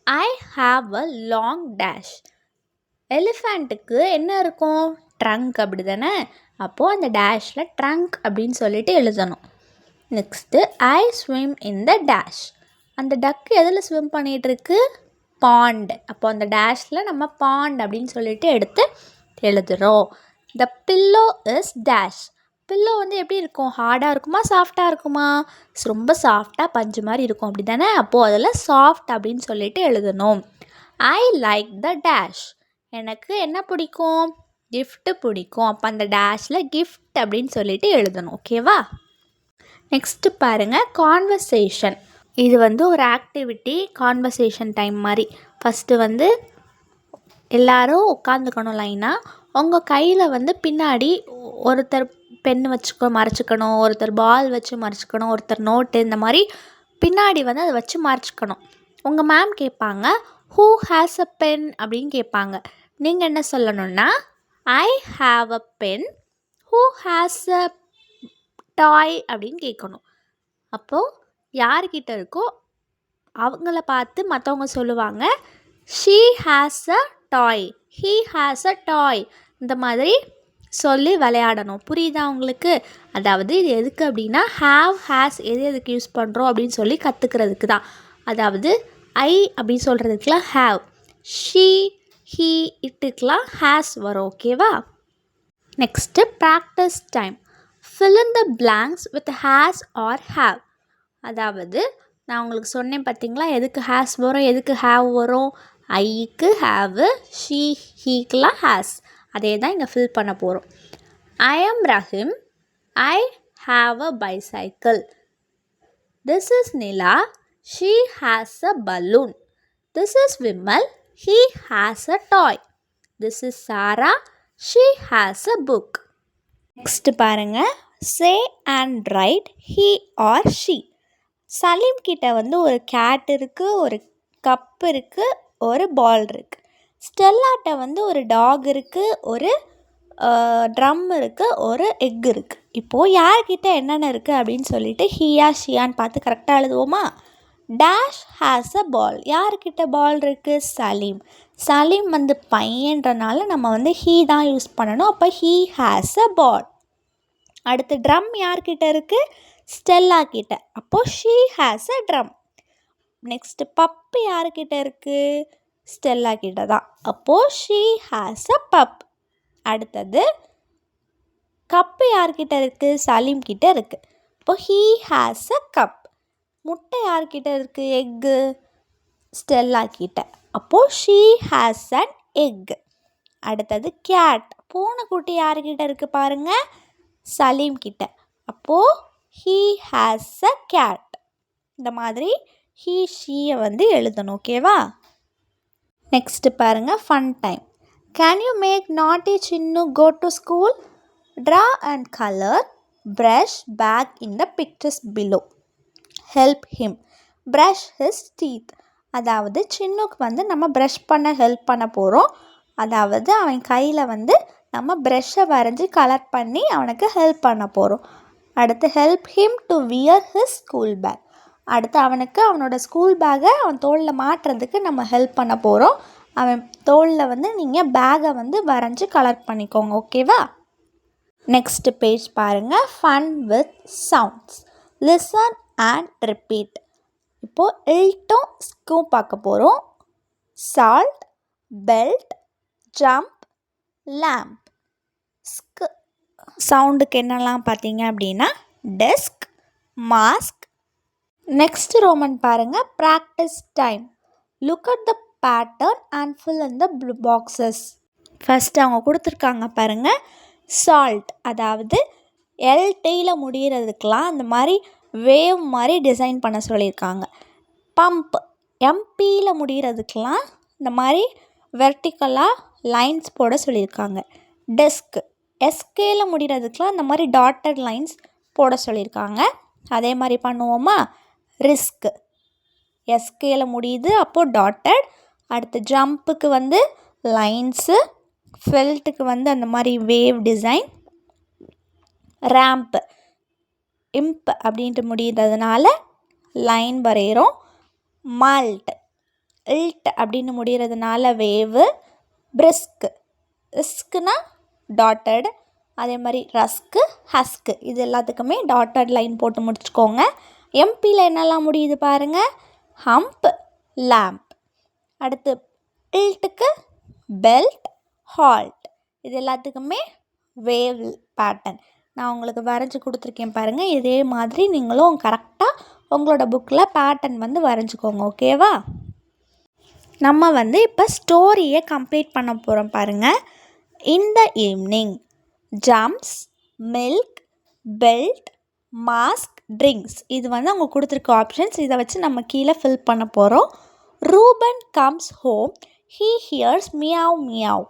[SPEAKER 1] I have a long dash. எலிஃபண்ட்டுக்கு என்ன இருக்கும்? ட்ரங்க், அப்படி தானே? அப்போது அந்த டேஷில் ட்ரங்க் அப்படின்னு சொல்லிட்டு எழுதணும். Next I swim in the dash. அந்த டக்கு எதில் ஸ்விம் பண்ணிகிட்ருக்கு? பாண்ட். அப்போ அந்த டேஷில் நம்ம பாண்ட் அப்படின்னு சொல்லிட்டு எடுத்து எழுதுகிறோம். த பில்லோ இஸ் டேஷ். பில்லோ வந்து எப்படி இருக்கும்? ஹார்டாக இருக்குமா, சாஃப்டாக இருக்குமா? ரொம்ப சாஃப்டாக பஞ்சு மாதிரி இருக்கும், அப்படி தானே? அப்போது அதில் சாஃப்ட் அப்படின்னு சொல்லிட்டு எழுதணும். I like the dash. எனக்கு என்ன பிடிக்கும்? கிஃப்ட்டு பிடிக்கும். அப்போ அந்த டேஷில் கிஃப்ட் அப்படின்னு சொல்லிட்டு எழுதணும், ஓகேவா? நெக்ஸ்ட்டு பாருங்கள், கான்வர்சேஷன். இது வந்து ஒரு ஆக்டிவிட்டி, கான்வர்சேஷன் டைம் மாதிரி. ஃபஸ்ட்டு வந்து எல்லோரும் உட்காந்துக்கணும் லைனாக. உங்கள் கையில் வந்து பின்னாடி ஒருத்தர் பென் வச்சு மறைச்சிக்கணும், ஒருத்தர் பால் வச்சு மறைச்சிக்கணும், ஒருத்தர் நோட்டு, இந்த மாதிரி பின்னாடி வந்து அதை வச்சு மறைச்சிக்கணும். உங்கள் மேம் கேட்பாங்க, ஹூ ஹேஸ் அ பென் அப்படின்னு கேட்பாங்க. நீங்கள் என்ன சொல்லணுன்னா, I have a pen. Who has a toy அப்படின்னு கேட்கணும். அப்போது யார்கிட்ட இருக்கோ அவங்கள பார்த்து மற்றவங்க சொல்லுவாங்க, she has a toy, he has a toy, இந்த மாதிரி சொல்லி விளையாடணும். புரியுதா உங்களுக்கு? அதாவது இது எதுக்கு அப்படின்னா, ஹாவ், ஹேஸ் எதுக்கு யூஸ் பண்ணுறோம் அப்படின்னு சொல்லி கற்றுக்கிறதுக்கு தான். அதாவது ஐ அப்படின்னு சொல்கிறதுக்குலாம் ஹாவ், ஷீ, ஹீ, இட்டுக்கெலாம் ஹேஸ் வரும், ஓகேவா? Next practice time. Fill in the blanks with has or have. அதாவது நான் உங்களுக்கு சொன்னேன் பார்த்தீங்களா, எதுக்கு ஹேஸ் வரும், எதுக்கு ஹாவ் வரும்? ஐக்கு ஹாவு, ஷீ, ஹீக்கெலாம் ஹேஸ். அதே தான் இங்கே ஃபில் பண்ண போகிறோம். I am Rahim. I have a bicycle. This is Nila. She has a balloon. This is Vimal. He has a toy. This is Sara. She has a book. Next பாருங்கள், say and write he or she. Salim கிட்ட வந்து ஒரு கேட் இருக்குது, ஒரு கப் இருக்குது, ஒரு பால் இருக்குது. ஸ்டெல்லாட்ட வந்து ஒரு டாக் இருக்குது, ஒரு ட்ரம் இருக்குது, ஒரு எக் இருக்குது. இப்போது யார்கிட்ட என்னென்ன இருக்குது அப்படின்னு சொல்லிட்டு ஹீயா ஷியான்னு பார்த்து கரெக்டாக எழுதுவோமா? டேஷ் ஹேஸ் அ பால். யார்கிட்ட பால் இருக்குது? சலீம். சலீம் வந்து பையன்றனால நம்ம வந்து ஹீ தான் யூஸ் பண்ணணும். அப்போ ஹீ ஹேஸ் அ பால். அடுத்து ட்ரம் யார்கிட்ட இருக்குது? ஸ்டெல்லா கிட்ட. அப்போது she has a drum. Next பப்பு யார்கிட்ட இருக்குது? ஸ்டெல்லா கிட்ட தான். அப்போது ஷீ ஹேஸ் அ பப். அடுத்தது கப்பு யார்கிட்ட இருக்குது? சலீம் கிட்ட இருக்குது. அப்போது ஹீ ஹேஸ் அ கப். முட்டை யார்கிட்ட இருக்குது? எக்கு ஸ்டெல்லா கிட்ட. அப்போது ஷீ ஹேஸ் அன் எக். அடுத்தது கேட். பூனைக்குட்டி யார்கிட்ட இருக்குது பாருங்கள்? சலீம் கிட்ட. அப்போது ஹீ ஹேஸ் அ கேட். இந்த மாதிரி ஹீ ஷீயை வந்து எழுதணும். ஓகேவா? நெக்ஸ்ட்டு பாருங்கள், fun time. Can you make naughty Chinnu go to school? Draw and colour brush bag in the pictures below. Help him brush his teeth. அதாவது சின்னுக்கு வந்து நம்ம ப்ரஷ் பண்ண ஹெல்ப் பண்ண போகிறோம். அதாவது அவன் கையில் வந்து நம்ம ப்ரஷ்ஷை வரைஞ்சி கலர் பண்ணி அவனுக்கு ஹெல்ப் பண்ண போகிறோம். அடுத்து help him to wear his school bag. அடுத்து அவனுக்கு அவனோட ஸ்கூல் பேக்கை அவன் தோளில் மாட்டுறதுக்கு நம்ம ஹெல்ப் பண்ண போகிறோம். அவன் தோளில் வந்து நீங்கள் பேக்கை வந்து வரைஞ்சி கலர் பண்ணிக்கோங்க. ஓகேவா? நெக்ஸ்ட் பேஜ் பாருங்கள், fun with sounds. Listen and repeat. இப்போது இல்ட்டும் ஸ்கும் பார்க்க போகிறோம். Salt, belt, jump, lamp. ஸ்க் சவுண்டுக்கு என்னெல்லாம் பார்த்தீங்க அப்படின்னா டெஸ்க், மாஸ்க். நெக்ஸ்ட் ரோமன் பாருங்கள், practice time. Look at the pattern and fill in the boxes. First அவங்க கொடுத்துருக்காங்க பாருங்கள், சால்ட். அதாவது எல்டியில் முடிகிறதுக்கெலாம் அந்த மாதிரி வேவ் மாதிரி டிசைன் பண்ண சொல்லியிருக்காங்க. பம்ப் எம்பியில் முடிகிறதுக்கெலாம் இந்த மாதிரி வெர்டிக்கலாக லைன்ஸ் போட சொல்லியிருக்காங்க. டெஸ்க் எஸ்கேயில் முடிகிறதுக்கெலாம் இந்த மாதிரி டாட்டட் லைன்ஸ் போட சொல்லியிருக்காங்க. அதே மாதிரி பண்ணுவோமா? ரிஸ்க் எஸ்கேயில் முடியுது, அப்போது டாட்டட். அடுத்து ஜம்ப்புக்கு வந்து லைன்ஸு, ஃபெல்ட்டுக்கு வந்து அந்த மாதிரி வேவ் டிசைன். ரேம்ப் இம்ப் அப்படின்ட்டு முடிகிறதுனால லைன் வரைகிறோம். மால்ட் இல்ட் அப்படின்னு முடிகிறதுனால வேவு. பிரிஸ்க் ரிஸ்க்குனா டாட்டட். அதே மாதிரி ரஸ்க்கு, ஹஸ்க்கு, இது எல்லாத்துக்குமே டாட்டட் லைன் போட்டு முடிச்சுக்கோங்க. எம்பியில் என்னெல்லாம் முடியுது பாருங்கள், ஹம்ப், லேம்ப். அடுத்து இல்ட்டுக்கு பெல்ட், ஹால்ட். இது எல்லாத்துக்குமே வேவ் பேட்டர்ன் நான் உங்களுக்கு வரைஞ்சி கொடுத்துருக்கேன் பாருங்கள். இதே மாதிரி நீங்களும் கரெக்டாக உங்களோட புக்கில் பேட்டர்ன் வந்து வரைஞ்சிக்கோங்க. ஓகேவா? நம்ம வந்து இப்போ ஸ்டோரியை கம்ப்ளீட் பண்ண போகிறோம் பாருங்கள். In the evening jumps, milk, belt, mask, drinks. இது வந்து அவங்க கொடுத்துருக்க ஆப்ஷன்ஸ். இதை வச்சு நம்ம கீழே ஃபில் பண்ண போகிறோம். Ruben comes home, he hears meow meow.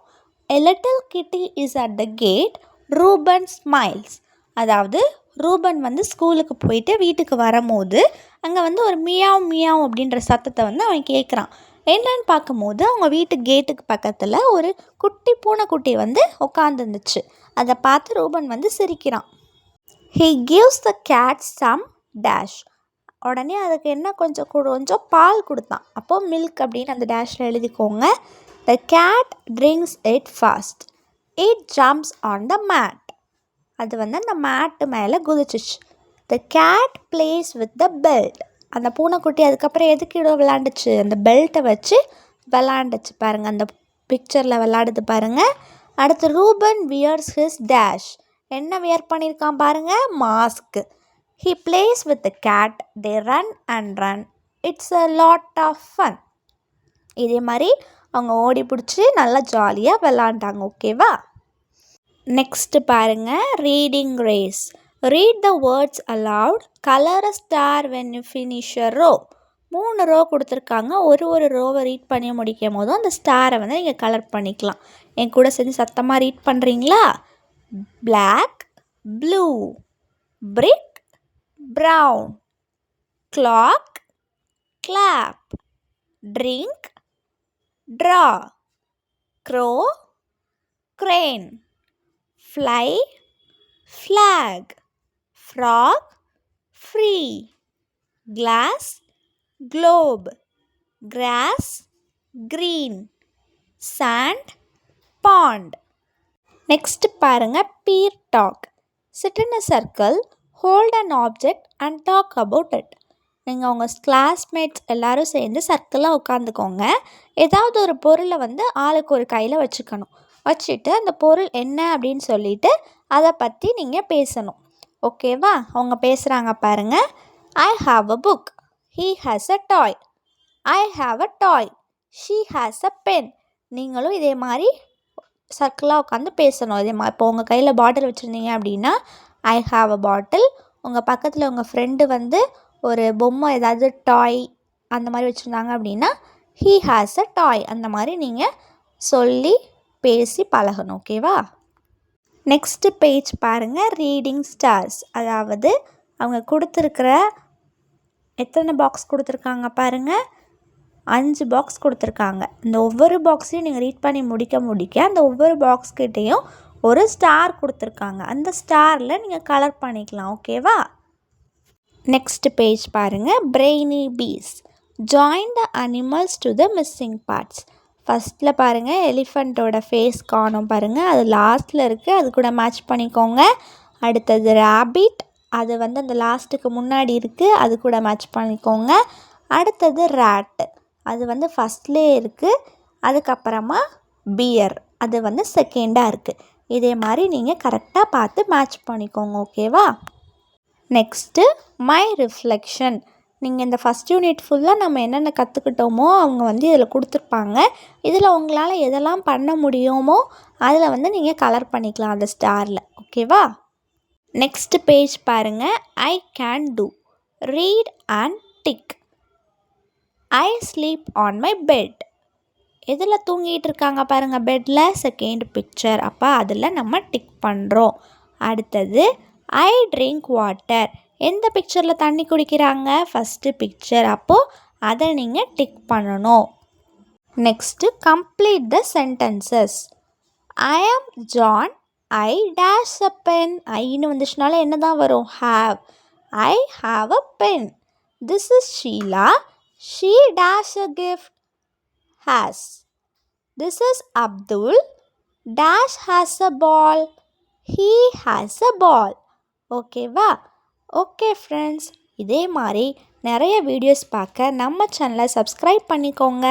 [SPEAKER 1] A little kitty is at the gate, Ruben smiles. அதாவது ரூபன் வந்து ஸ்கூலுக்கு போயிட்டு வீட்டுக்கு வரும்போது அங்கே வந்து ஒரு மியாவ் மியாவ் அப்படின்ற சத்தத்தை வந்து அவன் கேட்குறான். என்னன்னு பார்க்கும்போது அவங்க வீட்டு கேட்டுக்கு பக்கத்தில் ஒரு குட்டி பூனைக்குட்டி வந்து உட்காந்துருந்துச்சு. அதை பார்த்து ரூபன் வந்து சிரிக்கிறான். He gives the cat some dash. உடனே அதுக்கு என்ன கொஞ்சம் பால் கொடுத்தான். அப்போது மில்க் அப்படின்னு அந்த டேஷில் எழுதிக்கோங்க. The cat drinks it fast. It jumps on the mat. அது வந்து அந்த மேட்டு மேலே குதிச்சிச்சு. The cat plays with the belt. அந்த பூனைக்குட்டி அதுக்கப்புறம் எதுக்கு விளாண்டுச்சு? அந்த பெல்ட்டை வச்சு விளாண்டுச்சு பாருங்கள். அந்த பிக்சரில் விளாடுது பாருங்கள். அடுத்து ரூபன் வியர்ஸ் ஹிஸ் டேஷ். என்ன வியர் பண்ணியிருக்கான் பாருங்கள்? Mask. He plays with the cat. They run and run. It's a lot of fun. இதே மாதிரி அவங்க ஓடி பிடிச்சி நல்லா ஜாலியாக விளாண்டாங்க. ஓகேவா? நெக்ஸ்ட்டு பாருங்கள், reading race. Read the words aloud. Colour a star when you finish a row. 3 row கொடுத்துருக்காங்க. ஒரு ரோவை ரீட் பண்ணி முடிக்கும் போதும் அந்த ஸ்டாரை வந்து நீங்கள் கலர் பண்ணிக்கலாம். என் கூட சேர்ந்து சத்தமாக ரீட் பண்ணுறீங்களா? Black, blue, brick, brown, clock, clap, drink, draw, crow, crane. Fly, flag. Frog, free. Glass, globe. Grass, green. Sand, pond. Next பாருங்க peer talk. Sit in a circle, hold an object and talk about it. நீங்கள் உங்கள் கிளாஸ்மேட்ஸ் எல்லோரும் சேர்ந்து சர்க்கிளாக உட்காந்துக்கோங்க. ஏதாவது ஒரு பொருளை வந்து ஆளுக்கு ஒரு கையில் வச்சுட்டு அந்த பொருள் என்ன அப்படின்னு சொல்லிட்டு அதை பற்றி நீங்கள் பேசணும். ஓகேவா? அவங்க பேசுகிறாங்க பாருங்கள். I have a book. He has a toy. I have a toy. She has a pen. நீங்களும் இதே மாதிரி சர்க்கிளாக உட்காந்து பேசணும். இதே மாதிரி இப்போ உங்கள் கையில் பாட்டில் வச்சுருந்தீங்க அப்படின்னா ஐ ஹாவ் அ பாட்டில். உங்கள் பக்கத்தில் உங்கள் ஃப்ரெண்டு வந்து ஒரு பொம்மை ஏதாவது டாய் அந்த மாதிரி வச்சுருந்தாங்க அப்படின்னா ஹீ ஹாஸ் அ டாய். அந்த மாதிரி நீங்கள் சொல்லி பேசி பழகணும். ஓகேவா? நெக்ஸ்ட்டு பேஜ் பாருங்கள். Reading stars. அதாவது அவங்க கொடுத்துருக்கிற எத்தனை பாக்ஸ் கொடுத்துருக்காங்க பாருங்கள். 5 பாக்ஸ் கொடுத்துருக்காங்க. இந்த ஒவ்வொரு பாக்ஸையும் நீங்கள் ரீட் பண்ணி முடிக்க அந்த ஒவ்வொரு பாக்ஸ்கிட்டையும் ஒரு ஸ்டார் கொடுத்துருக்காங்க. அந்த ஸ்டாரில் நீங்கள் கலர் பண்ணிக்கலாம். ஓகேவா? நெக்ஸ்ட் பேஜ் பாருங்கள். Brainy bees. Join the animals to the missing parts. ஃபஸ்ட்டில் பாருங்கள் எலிஃபண்ட்டோட ஃபேஸ் காணும் பாருங்கள். அது லாஸ்ட்டில் இருக்குது. அது கூட மேட்ச் பண்ணிக்கோங்க. அடுத்தது ரேபிட். அது வந்து அந்த லாஸ்ட்டுக்கு முன்னாடி இருக்குது. அது கூட மேட்ச் பண்ணிக்கோங்க. அடுத்தது ரேட்டு. அது வந்து ஃபஸ்ட்லேயே இருக்குது. அதுக்கப்புறமா பியர். அது வந்து செகண்டாக இருக்குது. இதே மாதிரி நீங்கள் கரெக்டாக பார்த்து மேட்ச் பண்ணிக்கோங்க. ஓகேவா? Next my reflection. நீங்கள் இந்த ஃபஸ்ட் யூனிட் ஃபுல்லாக நம்ம என்னென்ன கற்றுக்கிட்டோமோ அவங்க வந்து இதில் கொடுத்துருப்பாங்க. இதில் உங்களால் எதெல்லாம் பண்ண முடியுமோ அதில் வந்து நீங்கள் கலர் பண்ணிக்கலாம் அந்த ஸ்டாரில். ஓகேவா? நெக்ஸ்ட் பேஜ் பாருங்கள். I can do. Read and tick. I sleep on my bed. எதில் தூங்கிட்டு இருக்காங்க பாருங்கள் பெட்டில். Second picture. அப்போ அதில் நம்ம டிக் பண்ணுறோம். அடுத்தது ஐ ட்ரிங்க் வாட்டர். எந்த பிக்சரில் தண்ணி குடிக்கிறாங்க? First picture. அப்போது அதை நீங்கள் டிக் பண்ணணும். Next complete the sentences. I am John. I dash a pen. ஐன்னு வந்துச்சுனால என்ன தான் வரும்? Have. I have a pen. This is Sheela. She dash a gift. Has. This is Abdul. Dash has a ball. He has a ball. ஓகேவா? ஓகே ஃப்ரெண்ட்ஸ், இதே மாதிரி நிறைய வீடியோஸ் பார்க்க நம்ம சேனலை சப்ஸ்கிரைப் பண்ணிக்கோங்க.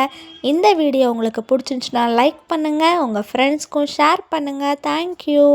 [SPEAKER 1] இந்த வீடியோ உங்களுக்கு பிடிச்சிருந்துச்சுன்னா லைக் பண்ணுங்கள். உங்கள் ஃப்ரெண்ட்ஸ்க்கும் ஷேர் பண்ணுங்கள். தேங்க்யூ.